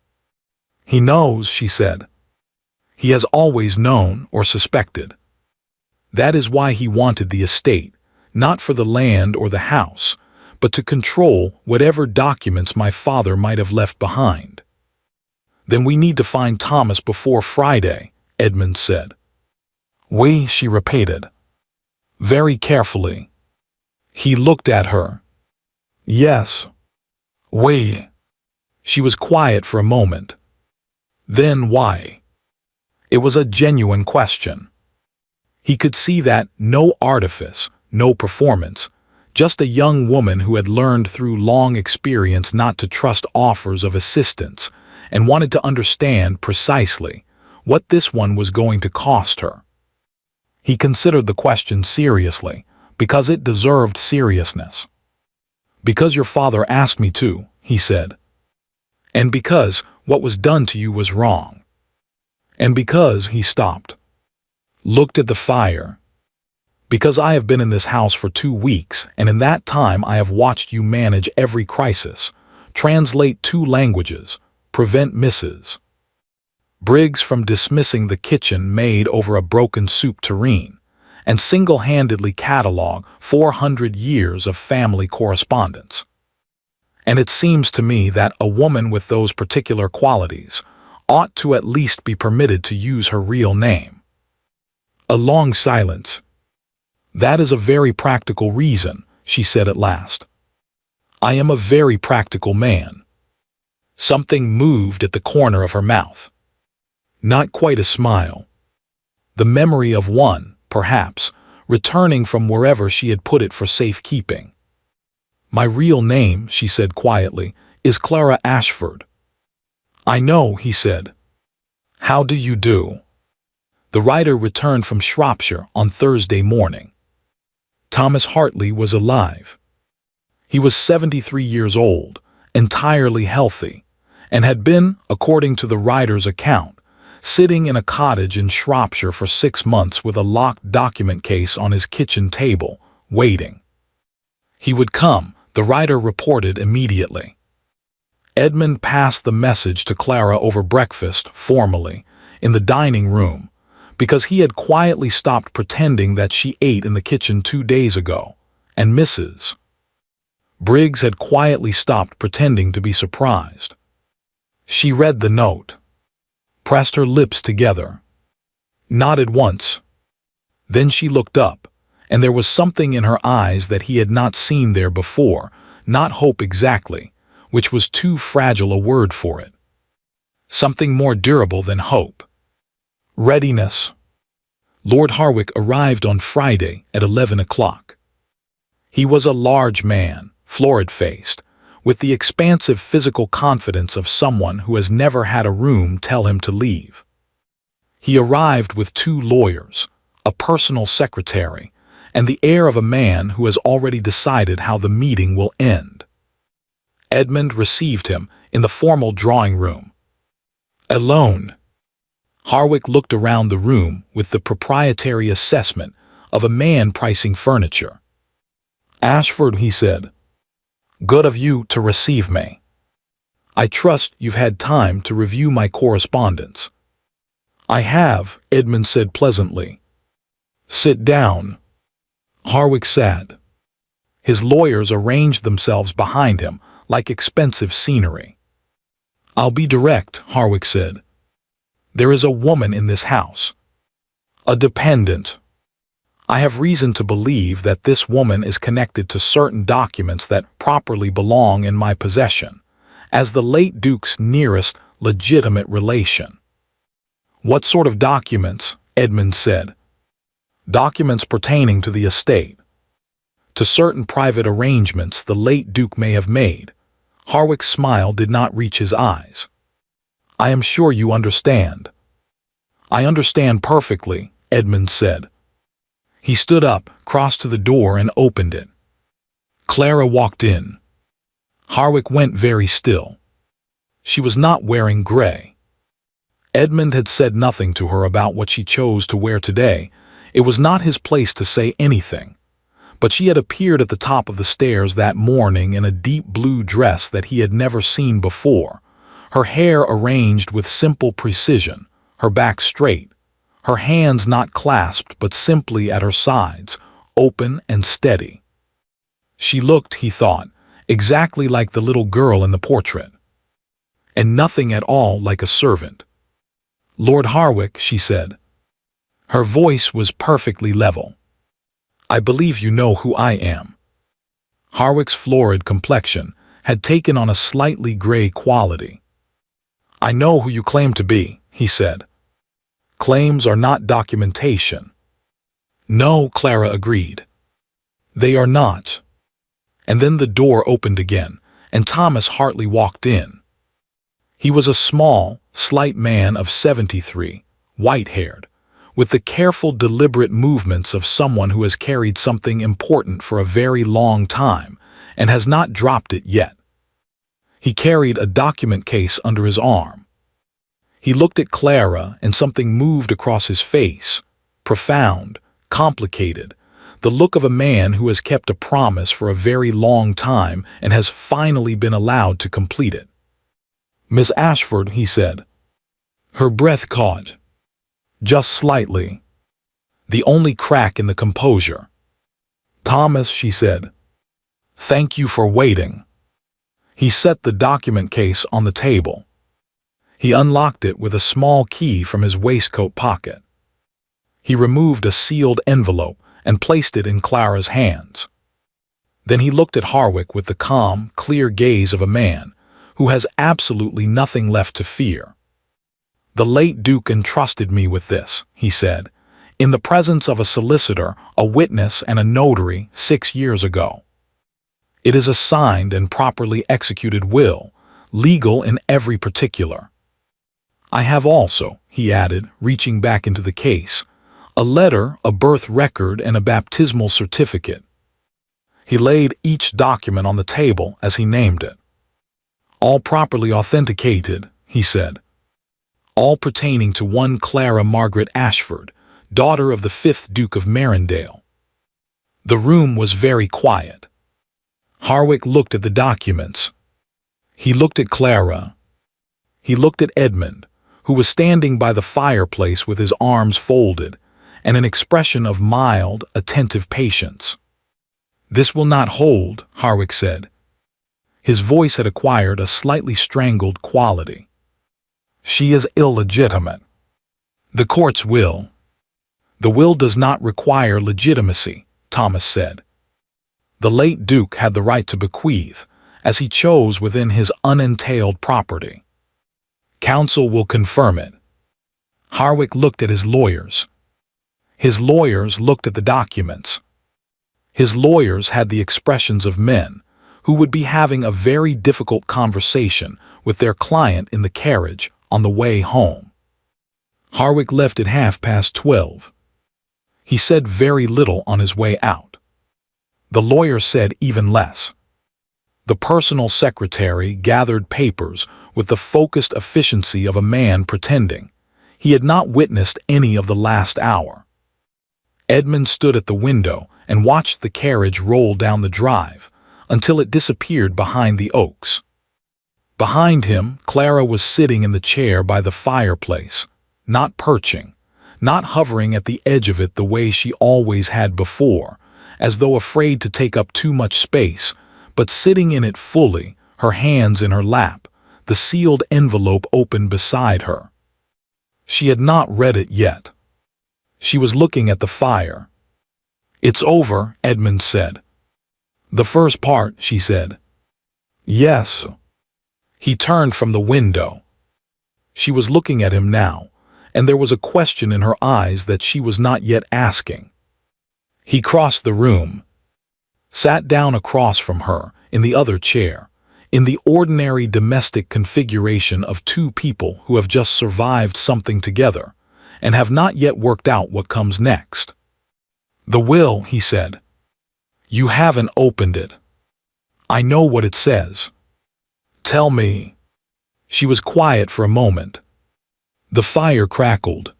S1: He knows, she said. He has always known or suspected. That is why he wanted the estate, not for the land or the house, but to control whatever documents my father might have left behind. Then we need to find Thomas before Friday, Edmund said. We, she repeated, very carefully. He looked at her. Yes. We. She was quiet for a moment. Then why? It was a genuine question. He could see that no artifice, no performance, just a young woman who had learned through long experience not to trust offers of assistance and wanted to understand precisely what this one was going to cost her. He considered the question seriously, because it deserved seriousness. Because your father asked me to, he said. And because what was done to you was wrong. And because, he stopped, looked at the fire. Because I have been in this house for 2 weeks, and in that time I have watched you manage every crisis, translate 2 languages, prevent misses. Briggs from dismissing the kitchen maid over a broken soup tureen, and single-handedly catalog 400 years of family correspondence. And it seems to me that a woman with those particular qualities ought to at least be permitted to use her real name. A long silence. That is a very practical reason, she said at last. I am a very practical man. Something moved at the corner of her mouth. Not quite a smile. The memory of one, perhaps, returning from wherever she had put it for safekeeping. My real name, she said quietly, is Clara Ashford. I know, he said. How do you do? The writer returned from Shropshire on Thursday morning. Thomas Hartley was alive. He was 73 years old, entirely healthy, and had been, according to the writer's account, sitting in a cottage in Shropshire for 6 months with a locked document case on his kitchen table, waiting. He would come, the writer reported immediately. Edmund passed the message to Clara over breakfast, formally, in the dining room, because he had quietly stopped pretending that she ate in the kitchen 2 days ago, and Mrs. Briggs had quietly stopped pretending to be surprised. She read the note, pressed her lips together, nodded once. Then she looked up, and there was something in her eyes that he had not seen there before, not hope exactly, which was too fragile a word for it. Something more durable than hope. Readiness. Lord Harwick arrived on Friday at 11 o'clock. He was a large man, florid-faced, with the expansive physical confidence of someone who has never had a room tell him to leave. He arrived with 2 lawyers, a personal secretary, and the air of a man who has already decided how the meeting will end. Edmund received him in the formal drawing room. Alone. Harwick looked around the room with the proprietary assessment of a man pricing furniture. "Ashford," he said, "good of you to receive me. I trust you've had time to review my correspondence." "I have," Edmund said pleasantly. "Sit down." Harwick sat. His lawyers arranged themselves behind him like expensive scenery. "I'll be direct," Harwick said. "There is a woman in this house. A dependent. I have reason to believe that this woman is connected to certain documents that properly belong in my possession, as the late Duke's nearest legitimate relation." "What sort of documents?" Edmund said. "Documents pertaining to the estate. To certain private arrangements the late Duke may have made." Harwick's smile did not reach his eyes. "I am sure you understand." "I understand perfectly," Edmund said. He stood up, crossed to the door, and opened it. Clara walked in. Harwick went very still. She was not wearing gray. Edmund had said nothing to her about what she chose to wear today. It was not his place to say anything. But she had appeared at the top of the stairs that morning in a deep blue dress that he had never seen before, her hair arranged with simple precision, her back straight, her hands not clasped but simply at her sides, open and steady. She looked, he thought, exactly like the little girl in the portrait, and nothing at all like a servant. "Lord Harwick," she said. Her voice was perfectly level. "I believe you know who I am." Harwick's florid complexion had taken on a slightly gray quality. "I know who you claim to be," he said. "Claims are not documentation." "No," Clara agreed. "They are not." And then the door opened again, and Thomas Hartley walked in. He was a small, slight man of 73, white-haired, with the careful, deliberate movements of someone who has carried something important for a very long time and has not dropped it yet. He carried a document case under his arm. He looked at Clara, and something moved across his face, profound, complicated, the look of a man who has kept a promise for a very long time and has finally been allowed to complete it. "Miss Ashford," he said. Her breath caught. Just slightly. The only crack in the composure. "Thomas," she said. "Thank you for waiting." He set the document case on the table. He unlocked it with a small key from his waistcoat pocket. He removed a sealed envelope and placed it in Clara's hands. Then he looked at Harwick with the calm, clear gaze of a man who has absolutely nothing left to fear. "The late Duke entrusted me with this," he said, "in the presence of a solicitor, a witness, and a notary 6 years ago. It is a signed and properly executed will, legal in every particular. I have also," he added, reaching back into the case, "a letter, a birth record, and a baptismal certificate." He laid each document on the table as he named it. "All properly authenticated," he said. "All pertaining to one Clara Margaret Ashford, daughter of the 5th Duke of Marindale." The room was very quiet. Harwick looked at the documents. He looked at Clara. He looked at Edmund, who was standing by the fireplace with his arms folded and an expression of mild, attentive patience. "This will not hold," Harwick said. His voice had acquired a slightly strangled quality. "She is illegitimate. The court's will." "The will does not require legitimacy," Thomas said. "The late Duke had the right to bequeath, as he chose within his unentailed property. Counsel will confirm it. Harwick looked at his lawyers. His lawyers looked at the documents. His lawyers had the expressions of men who would be having a very difficult conversation with their client in the carriage on the way home. Harwick left at 12:30. He said very little on his way out. The lawyer said even less. The personal secretary gathered papers with the focused efficiency of a man pretending he had not witnessed any of the last hour. Edmund stood at the window and watched the carriage roll down the drive until it disappeared behind the oaks. Behind him, Clara was sitting in the chair by the fireplace, not perching, not hovering at the edge of it the way she always had before, as though afraid to take up too much space, but sitting in it fully, her hands in her lap, the sealed envelope open beside her. She had not read it yet. She was looking at the fire. "It's over," Edmund said. "The first part," she said. "Yes." He turned from the window. She was looking at him now, and there was a question in her eyes that she was not yet asking. He crossed the room, sat down across from her in the other chair, in the ordinary domestic configuration of two people who have just survived something together and have not yet worked out what comes next. "The will," he said. "You haven't opened it. I know what it says. Tell me." She was quiet for a moment. The fire crackled.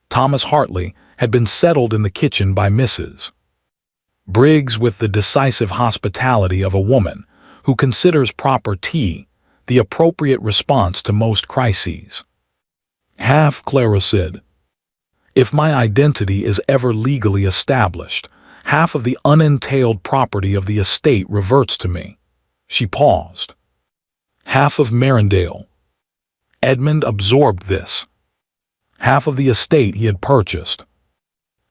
S1: Thomas Hartley had been settled in the kitchen by Mrs. Briggs with the decisive hospitality of a woman who considers proper tea the appropriate response to most crises. Clara said. "If my identity is ever legally established, half of the unentailed property of the estate reverts to me." She paused. "Half of Marindale." Edmund absorbed this. Half of the estate he had purchased.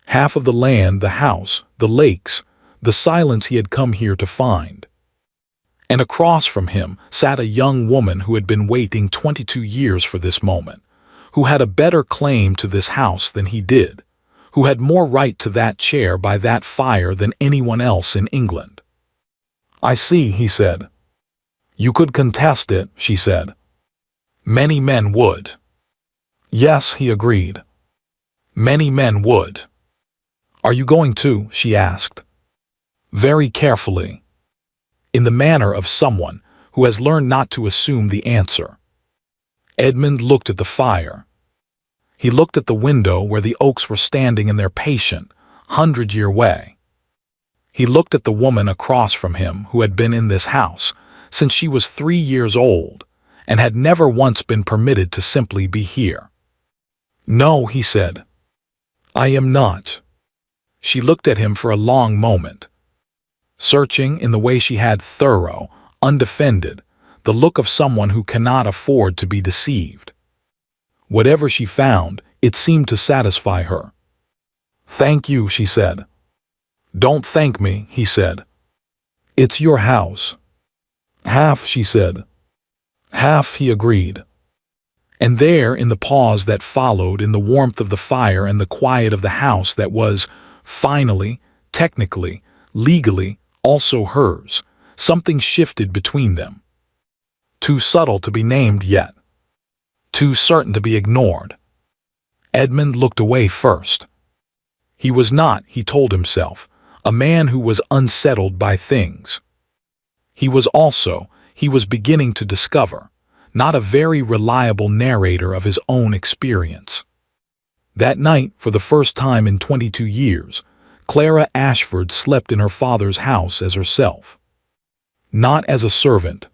S1: Half of the land, the house, the lakes, the silence he had come here to find. And across from him sat a young woman who had been waiting 22 years for this moment, who had a better claim to this house than he did, who had more right to that chair by that fire than anyone else in England. "I see," he said. "You could contest it," she said. "Many men would." "Yes," he agreed. "Many men would." "Are you going to?" she asked. Very carefully, in the manner of someone who has learned not to assume the answer. Edmund looked at the fire. He looked at the window where the oaks were standing in their patient, 100-year way. He looked at the woman across from him who had been in this house since she was 3 years old and had never once been permitted to simply be here. "No," he said. "I am not." She looked at him for a long moment, searching in the way she had, thorough, undefended, the look of someone who cannot afford to be deceived. Whatever she found, it seemed to satisfy her. "Thank you," she said. "Don't thank me," he said. "It's your house." "Half," she said. "Half," he agreed. And there, in the pause that followed, in the warmth of the fire and the quiet of the house that was, finally, technically, legally, also hers, something shifted between them. Too subtle to be named yet. Too certain to be ignored. Edmund looked away first. He was not, he told himself, a man who was unsettled by things. He was beginning to discover, not a very reliable narrator of his own experience. That night, for the first time in 22 years, Clara Ashford slept in her father's house as herself. Not as a servant.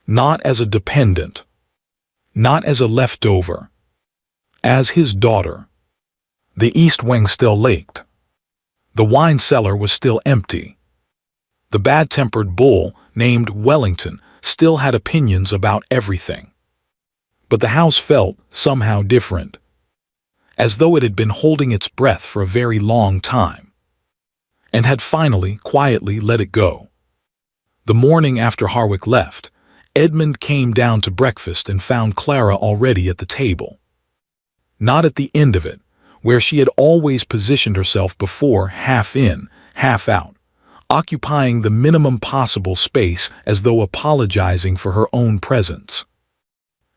S1: Not as a dependent. Not as a leftover. As his daughter. The east wing still leaked. The wine cellar was still empty. The bad-tempered bull, named Wellington, still had opinions about everything. But the house felt somehow different, as though it had been holding its breath for a very long time, and had finally, quietly let it go. The morning after Harwick left, Edmund came down to breakfast and found Clara already at the table. Not at the end of it, where she had always positioned herself before, half in, half out, occupying the minimum possible space as though apologizing for her own presence.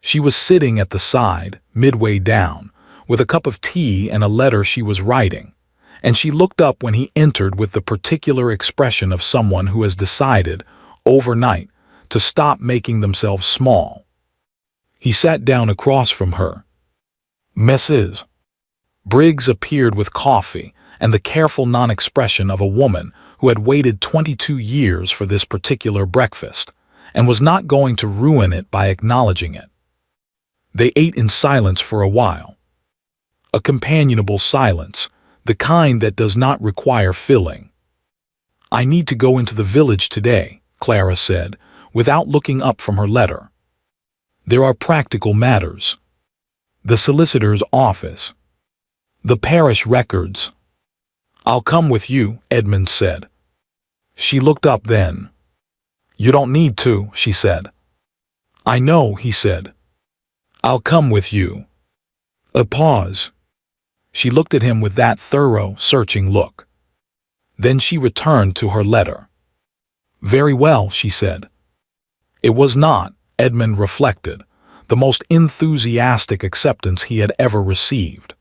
S1: She was sitting at the side, midway down, with a cup of tea and a letter she was writing, and she looked up when he entered with the particular expression of someone who has decided, overnight, to stop making themselves small. He sat down across from her. Mrs. Briggs appeared with coffee and the careful non-expression of a woman who had waited 22 years for this particular breakfast and was not going to ruin it by acknowledging it. They ate in silence for a while. A companionable silence, the kind that does not require filling. "I need to go into the village today," Clara said, without looking up from her letter. "There are practical matters. The solicitor's office. The parish records." "I'll come with you," Edmund said. She looked up then. "You don't need to," she said. "I know," he said. "I'll come with you." A pause. She looked at him with that thorough, searching look. Then she returned to her letter. "Very well," she said. It was not, Edmund reflected, the most enthusiastic acceptance he had ever received.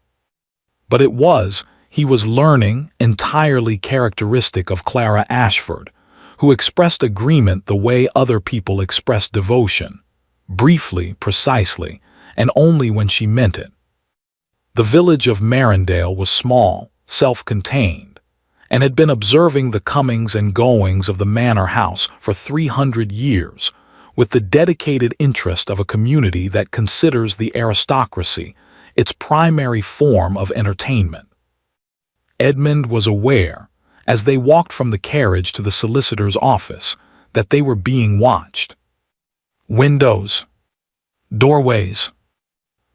S1: But it was, he was learning, entirely characteristic of Clara Ashford, who expressed agreement the way other people express devotion, briefly, precisely, and only when she meant it. The village of Marindale was small, self-contained, and had been observing the comings and goings of the manor house for 300 years, with the dedicated interest of a community that considers the aristocracy its primary form of entertainment. Edmund was aware, as they walked from the carriage to the solicitor's office, that they were being watched. Windows, doorways,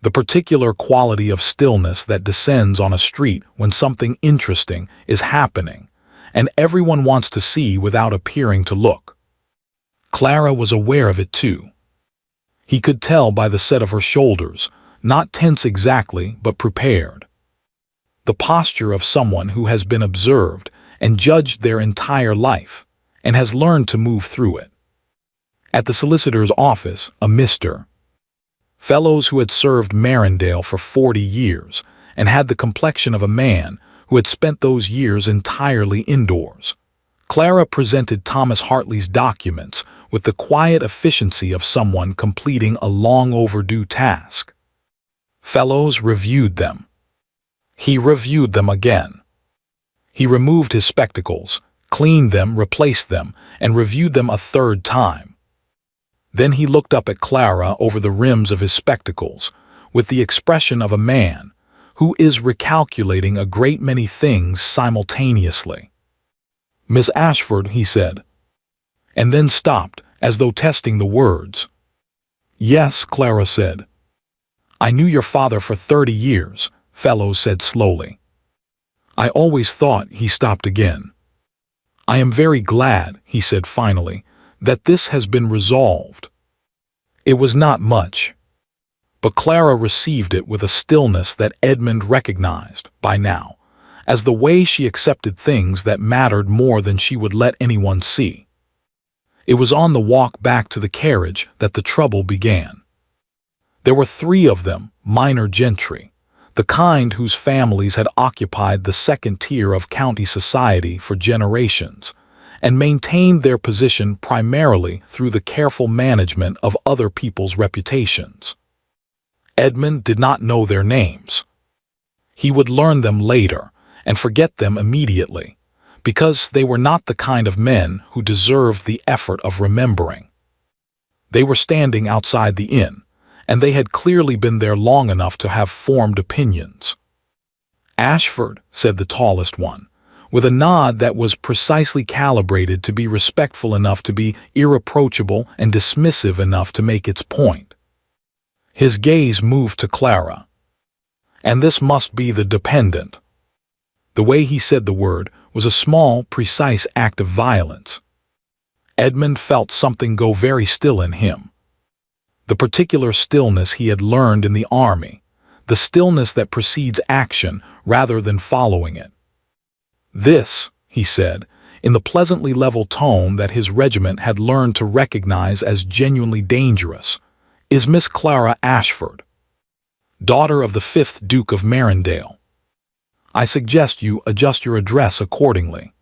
S1: the particular quality of stillness that descends on a street when something interesting is happening, and everyone wants to see without appearing to look. Clara was aware of it too. He could tell by the set of her shoulders, not tense exactly, but prepared. The posture of someone who has been observed and judged their entire life, and has learned to move through it. At the solicitor's office, a Mr. Fellows who had served Marindale for 40 years and had the complexion of a man who had spent those years entirely indoors. Clara presented Thomas Hartley's documents with the quiet efficiency of someone completing a long overdue task. Fellows reviewed them. He reviewed them again. He removed his spectacles, cleaned them, replaced them, and reviewed them a third time. Then he looked up at Clara over the rims of his spectacles, with the expression of a man who is recalculating a great many things simultaneously. "Miss Ashford," he said, and then stopped, as though testing the words. "Yes," Clara said. "I knew your father for 30 years, Fellows said slowly. "I always thought," he stopped again. "I am very glad," he said finally, "that this has been resolved." It was not much, but Clara received it with a stillness that Edmund recognized, by now, as the way she accepted things that mattered more than she would let anyone see. It was on the walk back to the carriage that the trouble began. There were 3 of them, minor gentry, the kind whose families had occupied the second tier of county society for generations, and maintained their position primarily through the careful management of other people's reputations. Edmund did not know their names. He would learn them later and forget them immediately, because they were not the kind of men who deserved the effort of remembering. They were standing outside the inn, and they had clearly been there long enough to have formed opinions. "Ashford," said the tallest one, with a nod that was precisely calibrated to be respectful enough to be irreproachable and dismissive enough to make its point. His gaze moved to Clara. "And this must be the dependent." The way he said the word was a small, precise act of violence. Edmund felt something go very still in him. The particular stillness he had learned in the army, the stillness that precedes action rather than following it. "This," he said, in the pleasantly level tone that his regiment had learned to recognize as genuinely dangerous, "is Miss Clara Ashford, daughter of the 5th Duke of Marindale. I suggest you adjust your address accordingly."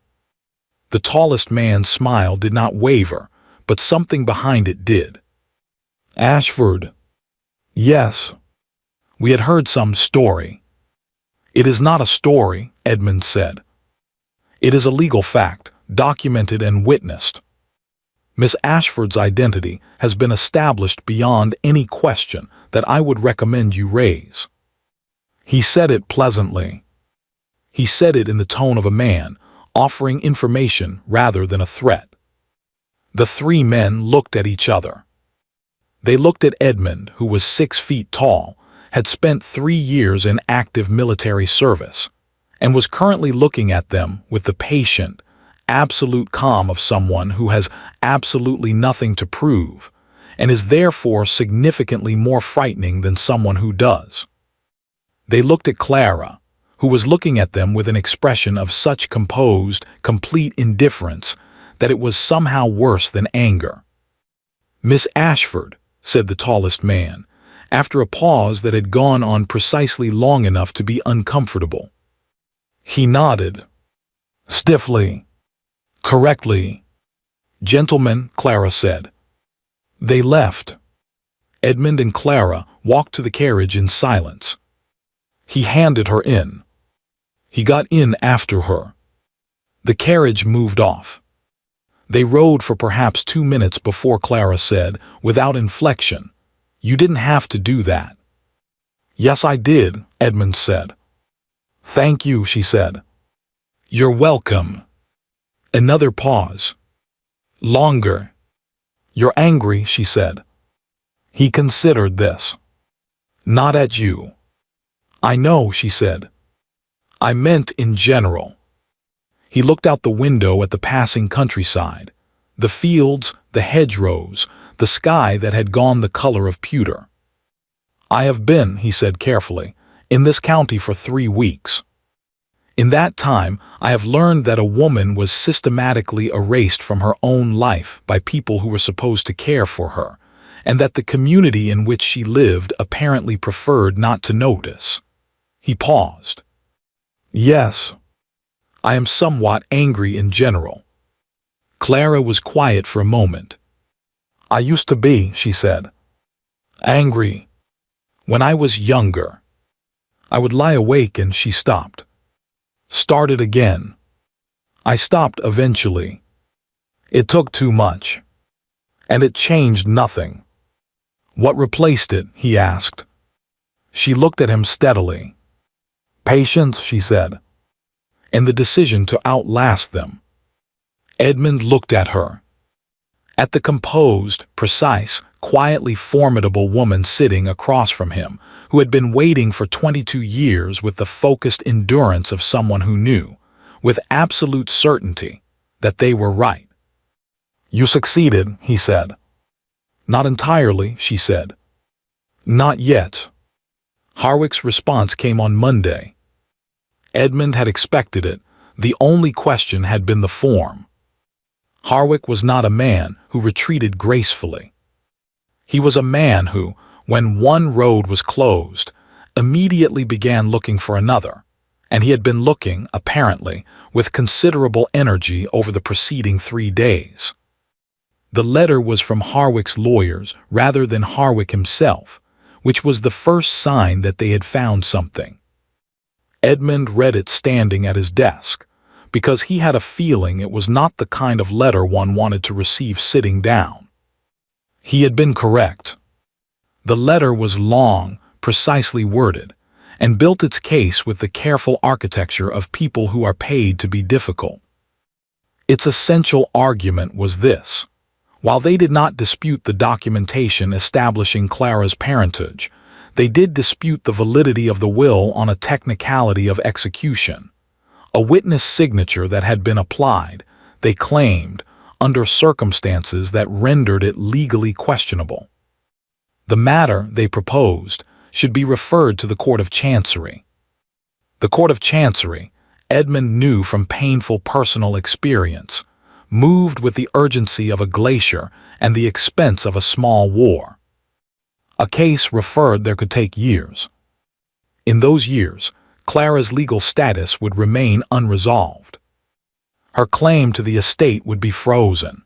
S1: The tallest man's smile did not waver, but something behind it did. "Ashford? Yes. We had heard some story." "It is not a story," Edmund said. "It is a legal fact, documented and witnessed. Miss Ashford's identity has been established beyond any question that I would recommend you raise." He said it pleasantly. He said it in the tone of a man offering information rather than a threat. The three men looked at each other. They looked at Edmund, who was 6 feet tall, had spent 3 years in active military service, and was currently looking at them with the patient, absolute calm of someone who has absolutely nothing to prove, and is therefore significantly more frightening than someone who does. They looked at Clara, who was looking at them with an expression of such composed, complete indifference that it was somehow worse than anger. "Miss Ashford," said the tallest man, after a pause that had gone on precisely long enough to be uncomfortable. He nodded. Stiffly. "Correctly." "Gentlemen," Clara said. They left. Edmund and Clara walked to the carriage in silence. He handed her in. He got in after her. The carriage moved off. They rode for perhaps 2 minutes before Clara said, without inflection, "You didn't have to do that." "Yes, I did," Edmund said. "Thank you," she said. "You're welcome." Another pause. Longer. "You're angry," she said. He considered this. "Not at you." "I know," she said. "I meant in general." He looked out the window at the passing countryside, the fields, the hedgerows, the sky that had gone the color of pewter. "I have been," he said carefully, "in this county for 3 weeks. In that time, I have learned that a woman was systematically erased from her own life by people who were supposed to care for her, and that the community in which she lived apparently preferred not to notice." He paused. "Yes. I am somewhat angry in general." Clara was quiet for a moment. "I used to be," she said. "Angry. When I was younger. I would lie awake and she stopped. Started again. I stopped eventually. It took too much. And it changed nothing." "What replaced it?" he asked. She looked at him steadily. "Patience," she said, "and the decision to outlast them." Edmund looked at her. At the composed, precise, quietly formidable woman sitting across from him, who had been waiting for 22 years with the focused endurance of someone who knew, with absolute certainty, that they were right. "You succeeded," he said. "Not entirely," she said. "Not yet." Harwick's response came on Monday. Edmund had expected it. The only question had been the form. Harwick was not a man who retreated gracefully. He was a man who, when one road was closed, immediately began looking for another, and he had been looking, apparently, with considerable energy over the preceding 3 days. The letter was from Harwick's lawyers rather than Harwick himself, which was the first sign that they had found something. Edmund read it standing at his desk, because he had a feeling it was not the kind of letter one wanted to receive sitting down. He had been correct. The letter was long, precisely worded, and built its case with the careful architecture of people who are paid to be difficult. Its essential argument was this: while they did not dispute the documentation establishing Clara's parentage, they did dispute the validity of the will on a technicality of execution. A witness signature that had been applied, they claimed, under circumstances that rendered it legally questionable. The matter, they proposed, should be referred to the Court of Chancery. The Court of Chancery, Edmund knew from painful personal experience, moved with the urgency of a glacier and the expense of a small war. A case referred there could take years. In those years, Clara's legal status would remain unresolved. Her claim to the estate would be frozen,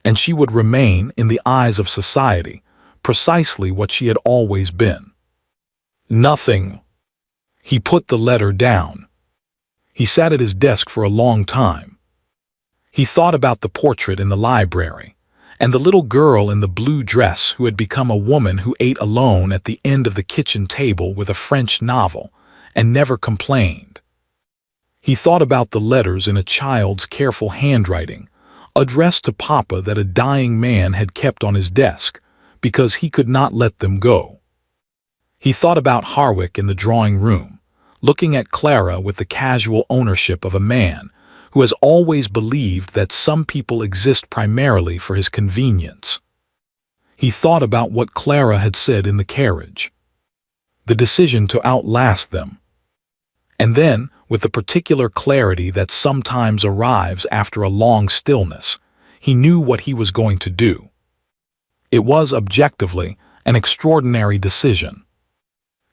S1: and she would remain, in the eyes of society, precisely what she had always been. Nothing. He put the letter down. He sat at his desk for a long time. He thought about the portrait in the library, and the little girl in the blue dress who had become a woman who ate alone at the end of the kitchen table with a French novel and never complained. He thought about the letters in a child's careful handwriting, addressed to Papa, that a dying man had kept on his desk because he could not let them go. He thought about Harwick in the drawing room, looking at Clara with the casual ownership of a man who has always believed that some people exist primarily for his convenience. He thought about what Clara had said in the carriage, the decision to outlast them. And then, with the particular clarity that sometimes arrives after a long stillness, he knew what he was going to do. It was objectively an extraordinary decision.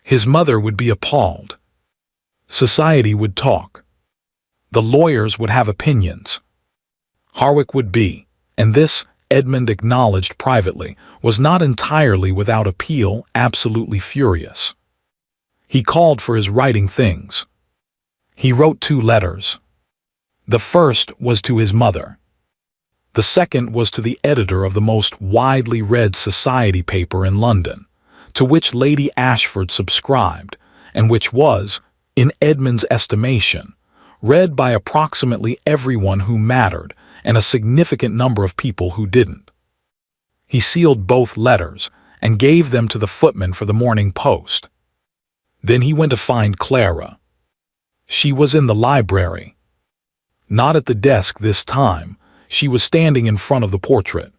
S1: His mother would be appalled. Society would talk. The lawyers would have opinions. Harwick would be, and this, Edmund acknowledged privately, was not entirely without appeal, absolutely furious. He called for his writing things. He wrote 2 letters. The first was to his mother. The second was to the editor of the most widely read society paper in London, to which Lady Ashford subscribed, and which was, in Edmund's estimation, read by approximately everyone who mattered and a significant number of people who didn't. He sealed both letters and gave them to the footman for the Morning Post. Then he went to find Clara. She was in the library. Not at the desk this time. She was standing in front of the portrait,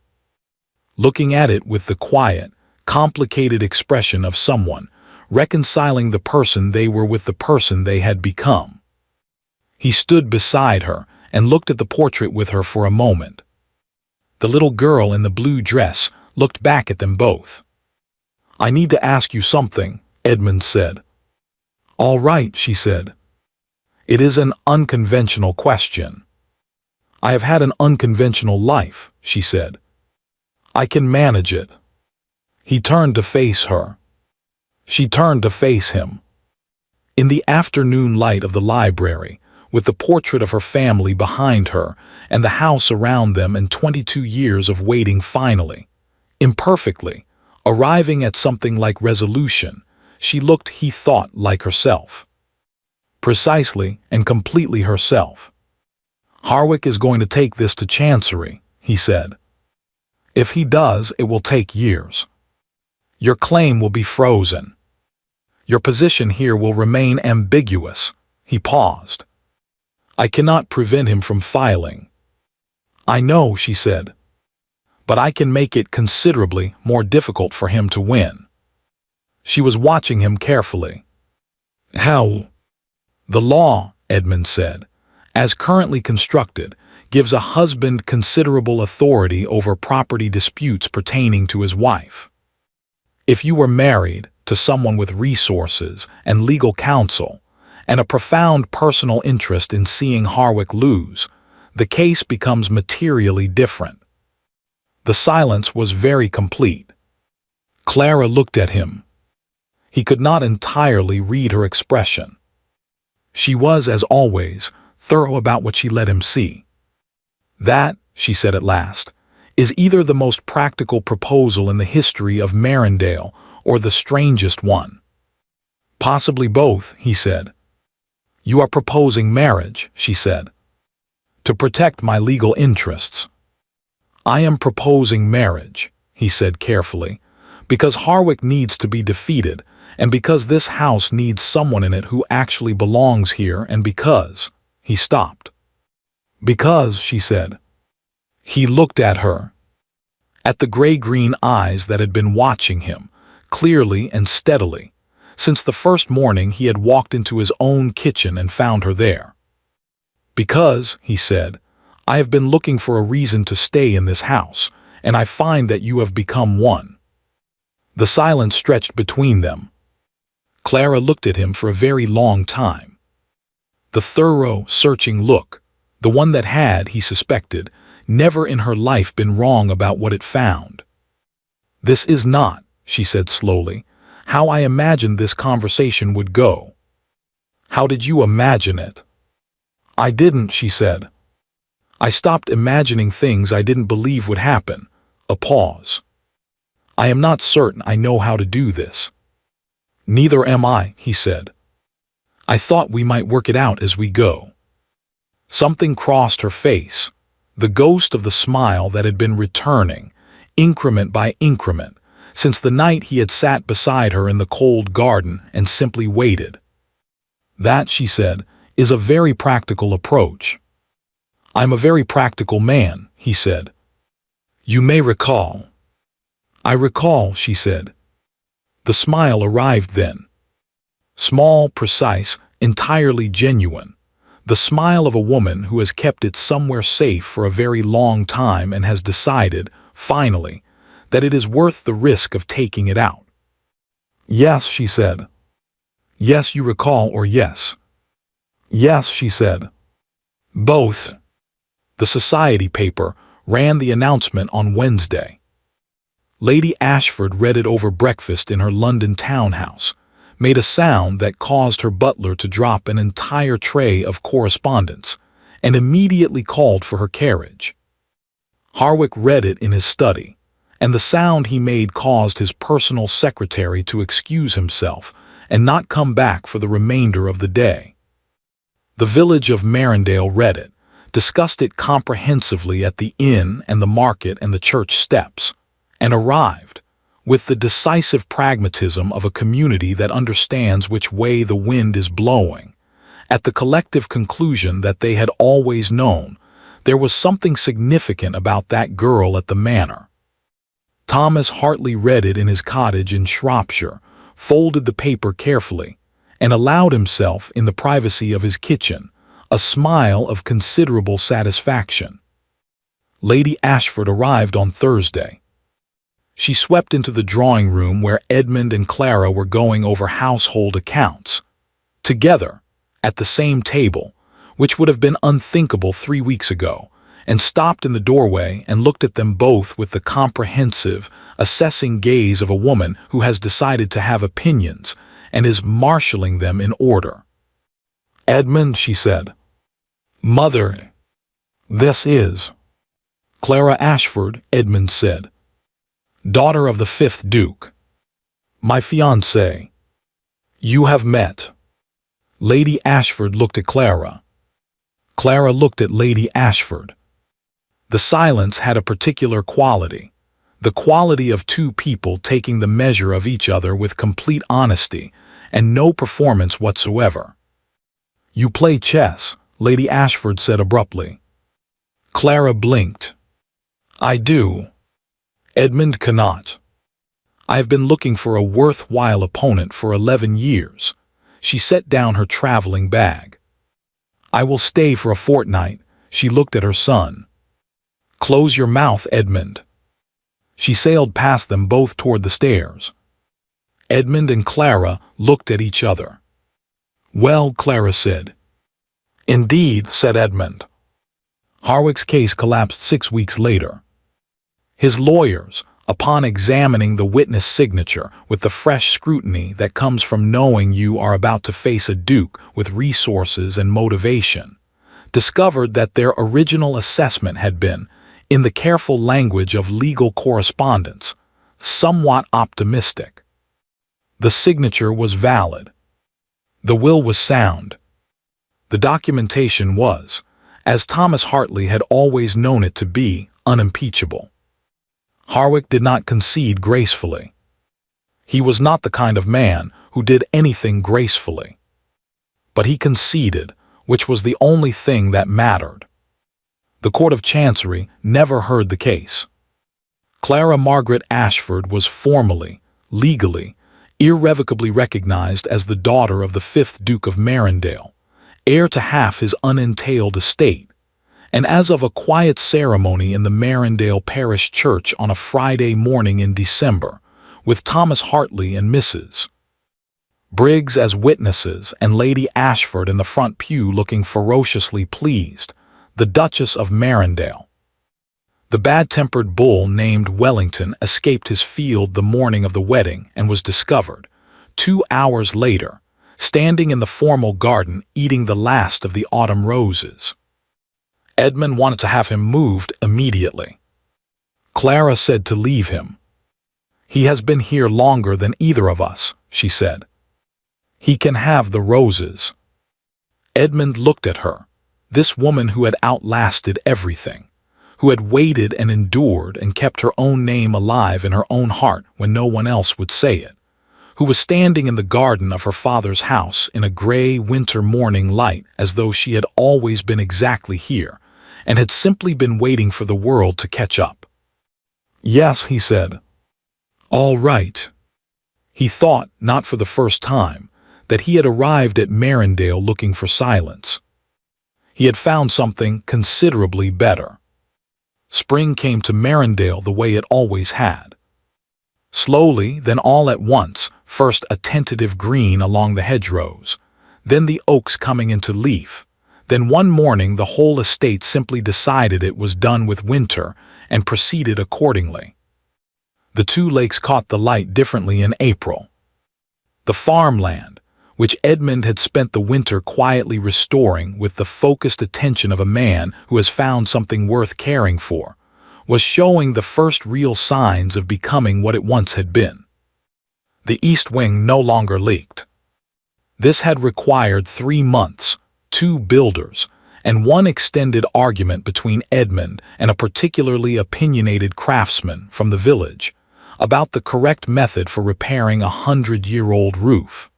S1: looking at it with the quiet, complicated expression of someone reconciling the person they were with the person they had become. He stood beside her and looked at the portrait with her for a moment. The little girl in the blue dress looked back at them both. "I need to ask you something," Edmund said. "All right," she said. "It is an unconventional question." "I have had an unconventional life," she said. "I can manage it." He turned to face her. She turned to face him. In the afternoon light of the library, with the portrait of her family behind her and the house around them and 22 years of waiting finally, imperfectly, arriving at something like resolution, she looked, he thought, like herself. Precisely and completely herself. "Harwick is going to take this to Chancery," he said. "If he does, it will take years. Your claim will be frozen. Your position here will remain ambiguous." He paused. "I cannot prevent him from filing." "I know," she said. "But I can make it considerably more difficult for him to win." She was watching him carefully. "How?" "The law," Edmund said, "as currently constructed, gives a husband considerable authority over property disputes pertaining to his wife. If you were married to someone with resources and legal counsel and a profound personal interest in seeing Harwick lose, the case becomes materially different." The silence was very complete. Clara looked at him. He could not entirely read her expression. She was, as always, thorough about what she let him see. "That," she said at last, "is either the most practical proposal in the history of Marindale or the strangest one." "Possibly both," he said. "You are proposing marriage," she said. "To protect my legal interests." "I am proposing marriage," he said carefully, "because Harwick needs to be defeated, and because this house needs someone in it who actually belongs here, and because—" He stopped. "Because," she said. He looked at her, at the gray-green eyes that had been watching him, clearly and steadily, since the first morning he had walked into his own kitchen and found her there. "Because," he said, "I have been looking for a reason to stay in this house, and I find that you have become one." The silence stretched between them. Clara looked at him for a very long time. The thorough, searching look, the one that had, he suspected, never in her life been wrong about what it found. "This is not," she said slowly, "how I imagined this conversation would go." "How did you imagine it?" "I didn't," she said. "I stopped imagining things I didn't believe would happen." A pause. "I am not certain I know how to do this." "Neither am I," he said. "I thought we might work it out as we go." Something crossed her face, the ghost of the smile that had been returning, increment by increment, since the night he had sat beside her in the cold garden and simply waited. "That," she said, "is a very practical approach." "I'm a very practical man," he said. "You may recall." "I recall," she said. The smile arrived then. Small, precise, entirely genuine. The smile of a woman who has kept it somewhere safe for a very long time and has decided, finally, that it is worth the risk of taking it out. "Yes," she said. "Yes, you recall, or yes." "Yes," she said. "Both." The society paper ran the announcement on Wednesday. Lady Ashford read it over breakfast in her London townhouse, made a sound that caused her butler to drop an entire tray of correspondence, and immediately called for her carriage. Harwick read it in his study, and the sound he made caused his personal secretary to excuse himself and not come back for the remainder of the day. The village of Marindale read it, discussed it comprehensively at the inn and the market and the church steps, and arrived, with the decisive pragmatism of a community that understands which way the wind is blowing, at the collective conclusion that they had always known there was something significant about that girl at the manor. Thomas Hartley read it in his cottage in Shropshire, folded the paper carefully, and allowed himself, in the privacy of his kitchen, a smile of considerable satisfaction. Lady Ashford arrived on Thursday. She swept into the drawing room where Edmund and Clara were going over household accounts. Together, at the same table, which would have been unthinkable 3 weeks ago, and stopped in the doorway and looked at them both with the comprehensive, assessing gaze of a woman who has decided to have opinions and is marshalling them in order. "Edmund," she said. "Mother, this is Clara Ashford," Edmund said. "Daughter of the 5th Duke. My fiancée. You have met." Lady Ashford looked at Clara. Clara looked at Lady Ashford. The silence had a particular quality, the quality of two people taking the measure of each other with complete honesty and no performance whatsoever. "You play chess," Lady Ashford said abruptly. Clara blinked. "I do. Edmund cannot. I have been looking for a worthwhile opponent for 11 years. She set down her traveling bag. "I will stay for a fortnight." She looked at her son. "Close your mouth, Edmund." She sailed past them both toward the stairs. Edmund and Clara looked at each other. "Well," Clara said. "Indeed," said Edmund. Harwick's case collapsed 6 weeks later. His lawyers, upon examining the witness signature with the fresh scrutiny that comes from knowing you are about to face a duke with resources and motivation, discovered that their original assessment had been, in the careful language of legal correspondence, somewhat optimistic. The signature was valid. The will was sound. The documentation was, as Thomas Hartley had always known it to be, unimpeachable. Harwick did not concede gracefully. He was not the kind of man who did anything gracefully. But he conceded, which was the only thing that mattered. The Court of Chancery never heard the case. Clara Margaret Ashford was formally, legally, irrevocably recognized as the daughter of the 5th Duke of Marindale, heir to half his unentailed estate, and as of a quiet ceremony in the Marindale Parish Church on a Friday morning in December, with Thomas Hartley and Mrs. Briggs as witnesses and Lady Ashford in the front pew looking ferociously pleased, the Duchess of Marindale. The bad-tempered bull named Wellington escaped his field the morning of the wedding and was discovered, 2 hours later, standing in the formal garden eating the last of the autumn roses. Edmund wanted to have him moved immediately. Clara said to leave him. "He has been here longer than either of us," she said. "He can have the roses." Edmund looked at her, this woman who had outlasted everything, who had waited and endured and kept her own name alive in her own heart when no one else would say it, who was standing in the garden of her father's house in a gray winter morning light as though she had always been exactly here and had simply been waiting for the world to catch up. "Yes," he said. "All right." He thought, not for the first time, that he had arrived at Marindale looking for silence. He had found something considerably better. Spring came to Marindale the way it always had. Slowly, then all at once, first a tentative green along the hedgerows, then the oaks coming into leaf, then one morning the whole estate simply decided it was done with winter and proceeded accordingly. The 2 lakes caught the light differently in April. The farmland, which Edmund had spent the winter quietly restoring with the focused attention of a man who has found something worth caring for, was showing the first real signs of becoming what it once had been. The east wing no longer leaked. This had required 3 months, 2 builders, and 1 extended argument between Edmund and a particularly opinionated craftsman from the village about the correct method for repairing a 100-year-old roof.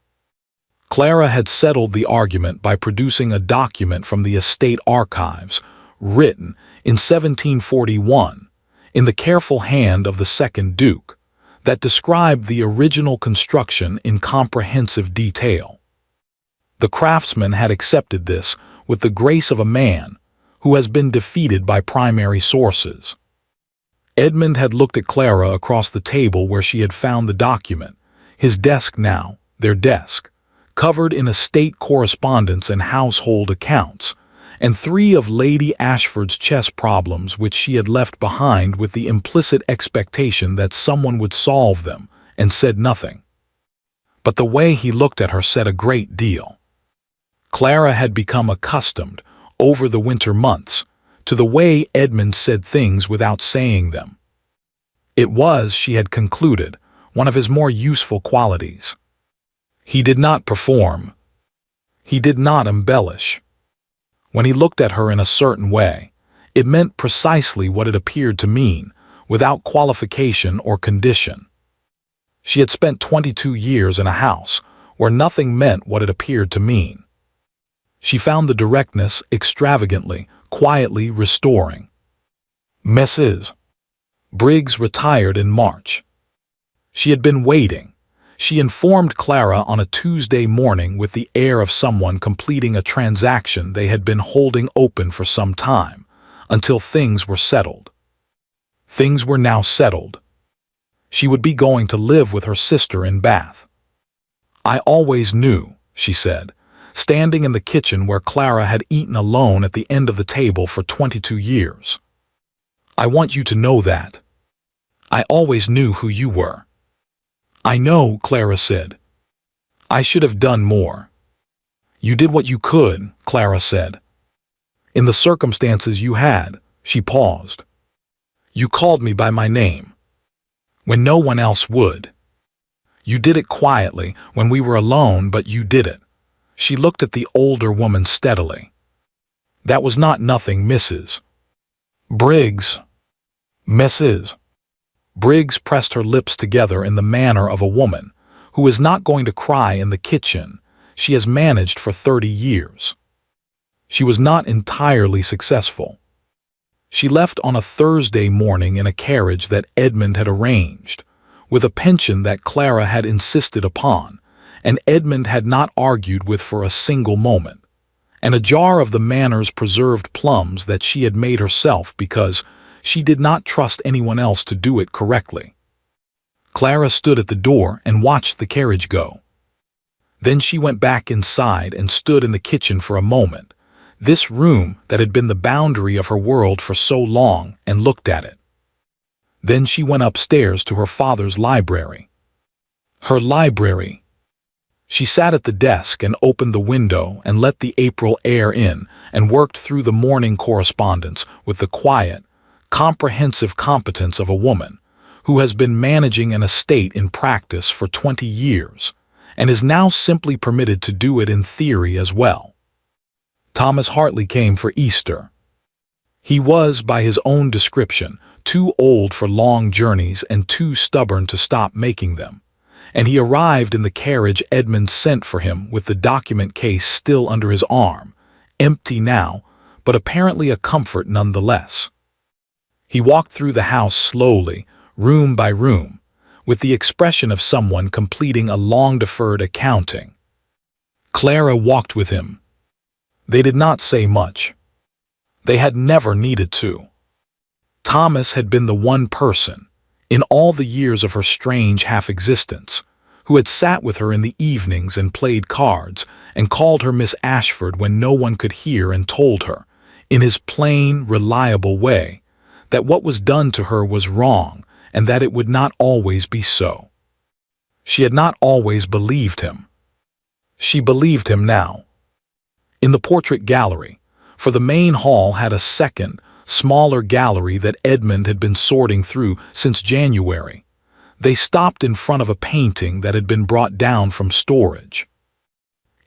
S1: Clara had settled the argument by producing a document from the estate archives, written in 1741, in the careful hand of the 2nd Duke, that described the original construction in comprehensive detail. The craftsman had accepted this with the grace of a man who has been defeated by primary sources. Edmund had looked at Clara across the table where she had found the document, his desk now, their desk, covered in estate correspondence and household accounts, and 3 of Lady Ashford's chess problems which she had left behind with the implicit expectation that someone would solve them, and said nothing. But the way he looked at her said a great deal. Clara had become accustomed, over the winter months, to the way Edmund said things without saying them. It was, she had concluded, one of his more useful qualities. He did not perform. He did not embellish. When he looked at her in a certain way, it meant precisely what it appeared to mean, without qualification or condition. She had spent 22 years in a house where nothing meant what it appeared to mean. She found the directness extravagantly, quietly restoring. Mrs. Briggs retired in March. She had been waiting. She informed Clara on a Tuesday morning with the air of someone completing a transaction they had been holding open for some time, until things were settled. Things were now settled. She would be going to live with her sister in Bath. "I always knew," she said, standing in the kitchen where Clara had eaten alone at the end of the table for 22 years. "I want you to know that. I always knew who you were." "I know," Clara said. "I should have done more." "You did what you could," Clara said. "In the circumstances you had." She paused. "You called me by my name, when no one else would. You did it quietly, when we were alone, but you did it." She looked at the older woman steadily. "That was not nothing, Mrs. Briggs." Mrs. Briggs pressed her lips together in the manner of a woman who is not going to cry in the kitchen she has managed for 30 years. She was not entirely successful. She left on a Thursday morning in a carriage that Edmund had arranged, with a pension that Clara had insisted upon, and Edmund had not argued with for a single moment, and a jar of the Manor's preserved plums that she had made herself because she did not trust anyone else to do it correctly. Clara stood at the door and watched the carriage go. Then she went back inside and stood in the kitchen for a moment, this room that had been the boundary of her world for so long, and looked at it. Then she went upstairs to her father's library. Her library. She sat at the desk and opened the window and let the April air in and worked through the morning correspondence with the quiet, comprehensive competence of a woman who has been managing an estate in practice for 20 years and is now simply permitted to do it in theory as well. Thomas Hartley came for Easter. He was, by his own description, too old for long journeys and too stubborn to stop making them, and he arrived in the carriage Edmund sent for him with the document case still under his arm, empty now, but apparently a comfort nonetheless. He walked through the house slowly, room by room, with the expression of someone completing a long-deferred accounting. Clara walked with him. They did not say much. They had never needed to. Thomas had been the one person, in all the years of her strange half-existence, who had sat with her in the evenings and played cards and called her Miss Ashford when no one could hear, and told her, in his plain, reliable way, that what was done to her was wrong and that it would not always be so. She had not always believed him. She believed him now. In the portrait gallery, for the main hall had a second, smaller gallery that Edmund had been sorting through since January, they stopped in front of a painting that had been brought down from storage.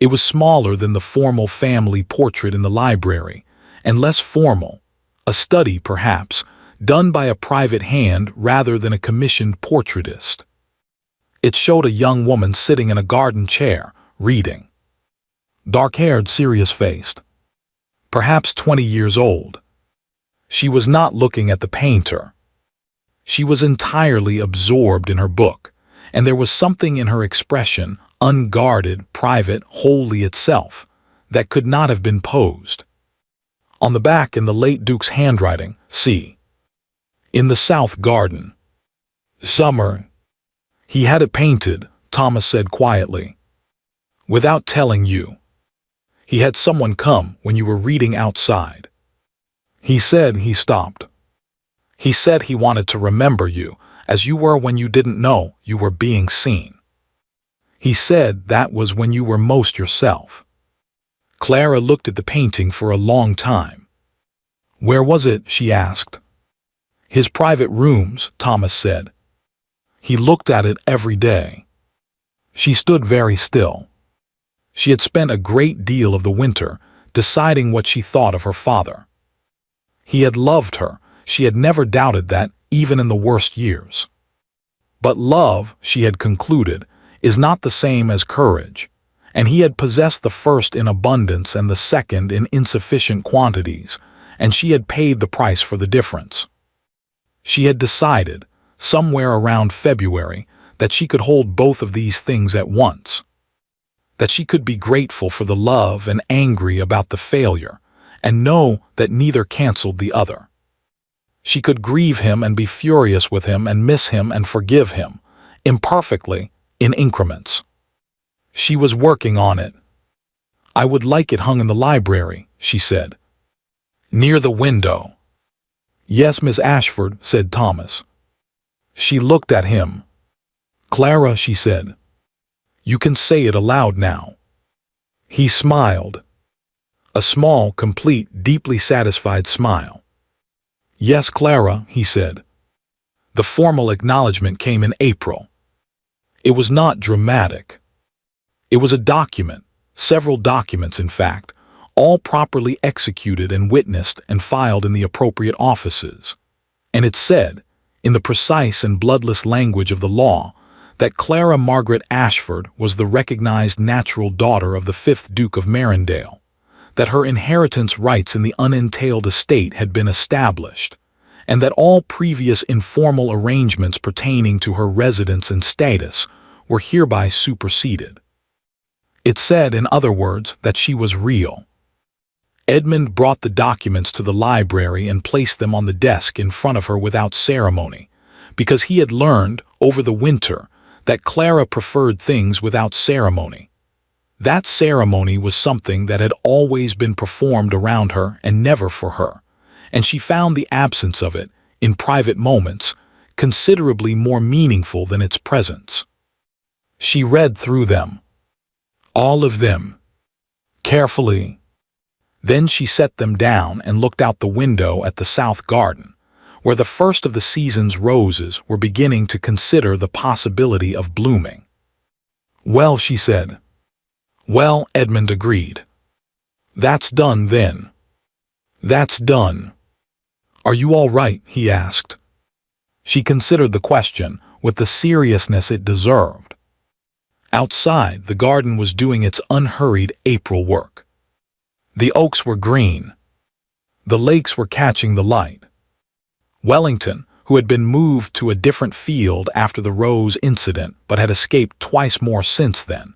S1: It was smaller than the formal family portrait in the library, and less formal, a study perhaps, done by a private hand rather than a commissioned portraitist. It showed a young woman sitting in a garden chair, reading. Dark-haired, serious-faced. Perhaps 20 years old. She was not looking at the painter. She was entirely absorbed in her book, and there was something in her expression, unguarded, private, wholly itself, that could not have been posed. On the back, in the late Duke's handwriting, see. In the South Garden. Summer. He had it painted, Thomas said quietly. Without telling you. He had someone come when you were reading outside. He said he stopped. He said he wanted to remember you, as you were when you didn't know you were being seen. He said that was when you were most yourself. Clara looked at the painting for a long time. Where was it? She asked. His private rooms, Thomas said. He looked at it every day. She stood very still. She had spent a great deal of the winter deciding what she thought of her father. He had loved her. She had never doubted that, even in the worst years. But love, she had concluded, is not the same as courage, and he had possessed the first in abundance and the second in insufficient quantities, and she had paid the price for the difference. She had decided, somewhere around February, that she could hold both of these things at once. That she could be grateful for the love and angry about the failure, and know that neither canceled the other. She could grieve him and be furious with him and miss him and forgive him, imperfectly, in increments. She was working on it. I would like it hung in the library, she said. Near the window. Yes, Miss Ashford, said Thomas. She looked at him. Clara, she said. You can say it aloud now. He smiled. A small, complete, deeply satisfied smile. Yes, Clara, he said. The formal acknowledgement came in April. It was not dramatic. It was a document, several documents in fact, all properly executed and witnessed and filed in the appropriate offices. And it said, in the precise and bloodless language of the law, that Clara Margaret Ashford was the recognized natural daughter of the 5th Duke of Marindale, that her inheritance rights in the unentailed estate had been established, and that all previous informal arrangements pertaining to her residence and status were hereby superseded. It said, in other words, that she was real. Edmund brought the documents to the library and placed them on the desk in front of her without ceremony, because he had learned, over the winter, that Clara preferred things without ceremony. That ceremony was something that had always been performed around her and never for her, and she found the absence of it, in private moments, considerably more meaningful than its presence. She read through them. All of them. Carefully. Then she set them down and looked out the window at the south garden, where the first of the season's roses were beginning to consider the possibility of blooming. "Well," she said. "Well," Edmund agreed. "That's done, then." "That's done." "Are you all right?" he asked. She considered the question with the seriousness it deserved. Outside, the garden was doing its unhurried April work. The oaks were green. The lakes were catching the light. Wellington, who had been moved to a different field after the Rose incident but had escaped twice more since then,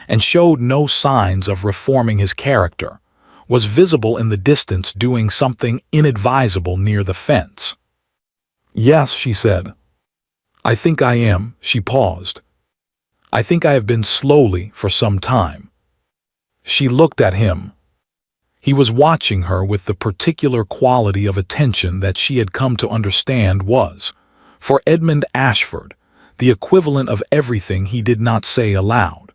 S1: and showed no signs of reforming his character, was visible in the distance doing something inadvisable near the fence. "Yes," she said. "I think I am." She paused. "I think I have been slowly for some time." She looked at him. He was watching her with the particular quality of attention that she had come to understand was, for Edmund Ashford, the equivalent of everything he did not say aloud.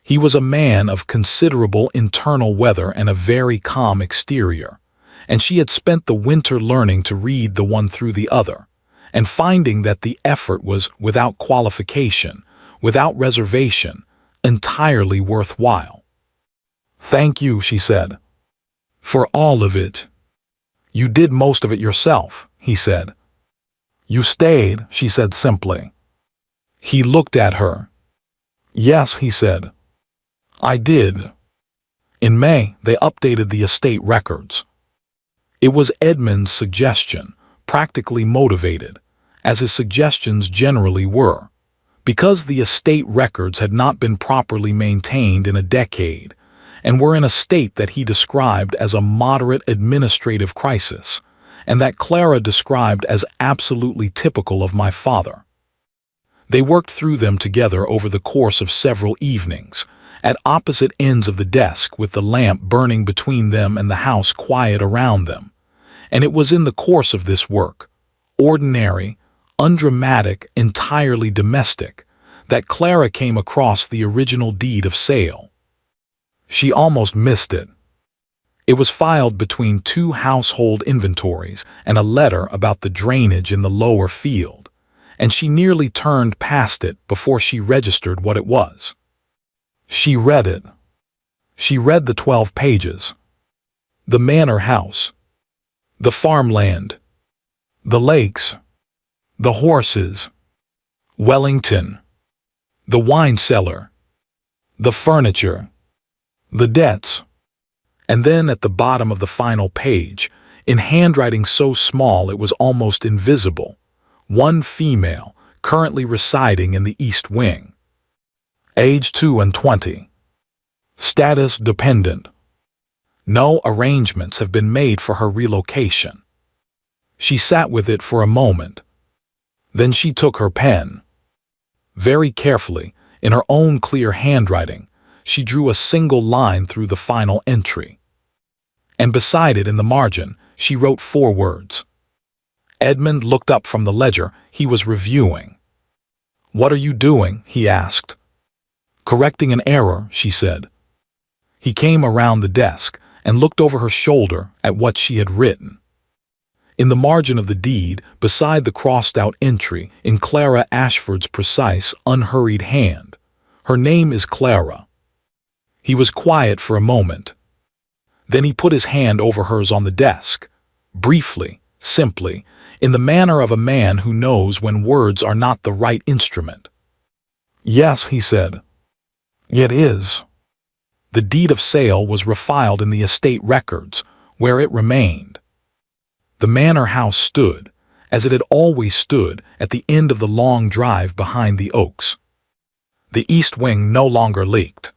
S1: He was a man of considerable internal weather and a very calm exterior, and she had spent the winter learning to read the one through the other, and finding that the effort was without qualification, without reservation, entirely worthwhile. "Thank you," she said. "For all of it." "You did most of it yourself," he said. "You stayed," she said simply. He looked at her. "Yes," he said. "I did." In May, they updated the estate records. It was Edmund's suggestion, practically motivated, as his suggestions generally were, because the estate records had not been properly maintained in a decade, and were in a state that he described as a moderate administrative crisis, and that Clara described as absolutely typical of my father. They worked through them together over the course of several evenings, at opposite ends of the desk with the lamp burning between them and the house quiet around them, and it was in the course of this work, ordinary, undramatic, entirely domestic, that Clara came across the original deed of sale. She almost missed it. It was filed between two household inventories and a letter about the drainage in the lower field, and she nearly turned past it before she registered what it was. She read it. She read the 12 pages. The manor house. The farmland. The lakes. The horses. Wellington. The wine cellar. The furniture. The debts. And then at the bottom of the final page, in handwriting so small it was almost invisible, one female, currently residing in the East Wing. Age 22. Status dependent. No arrangements have been made for her relocation. She sat with it for a moment. Then she took her pen. Very carefully, in her own clear handwriting, she drew a single line through the final entry. And beside it in the margin, she wrote 4 words. Edmund looked up from the ledger he was reviewing. "What are you doing?" he asked. "Correcting an error," she said. He came around the desk and looked over her shoulder at what she had written. In the margin of the deed, beside the crossed-out entry in Clara Ashford's precise, unhurried hand, "Her name is Clara." He was quiet for a moment. Then he put his hand over hers on the desk, briefly, simply, in the manner of a man who knows when words are not the right instrument. "Yes," he said. "It is." The deed of sale was refiled in the estate records, where it remained. The manor house stood, as it had always stood, at the end of the long drive behind the oaks. The east wing no longer leaked.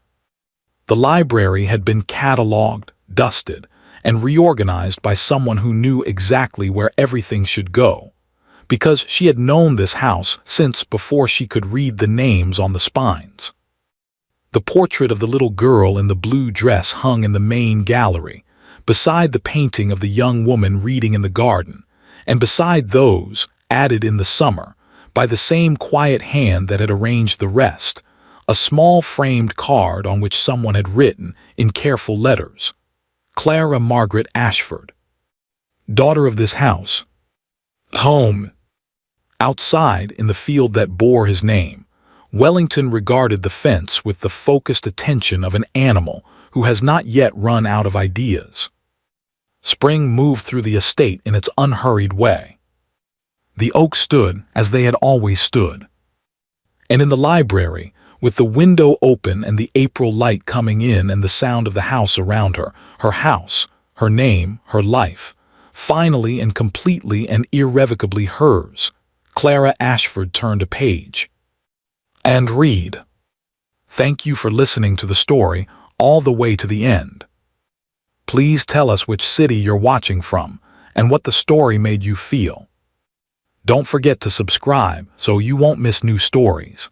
S1: The library had been catalogued, dusted, and reorganized by someone who knew exactly where everything should go, because she had known this house since before she could read the names on the spines. The portrait of the little girl in the blue dress hung in the main gallery, beside the painting of the young woman reading in the garden, and beside those, added in the summer, by the same quiet hand that had arranged the rest, a small framed card on which someone had written, in careful letters, Clara Margaret Ashford, daughter of this house. Home. Outside, in the field that bore his name, Wellington regarded the fence with the focused attention of an animal who has not yet run out of ideas. Spring moved through the estate in its unhurried way. The oaks stood as they had always stood. And in the library, with the window open and the April light coming in and the sound of the house around her, her name, her life, finally and completely and irrevocably hers, Clara Ashford turned a page. And read. Thank you for listening to the story all the way to the end. Please tell us which city you're watching from and what the story made you feel. Don't forget to subscribe so you won't miss new stories.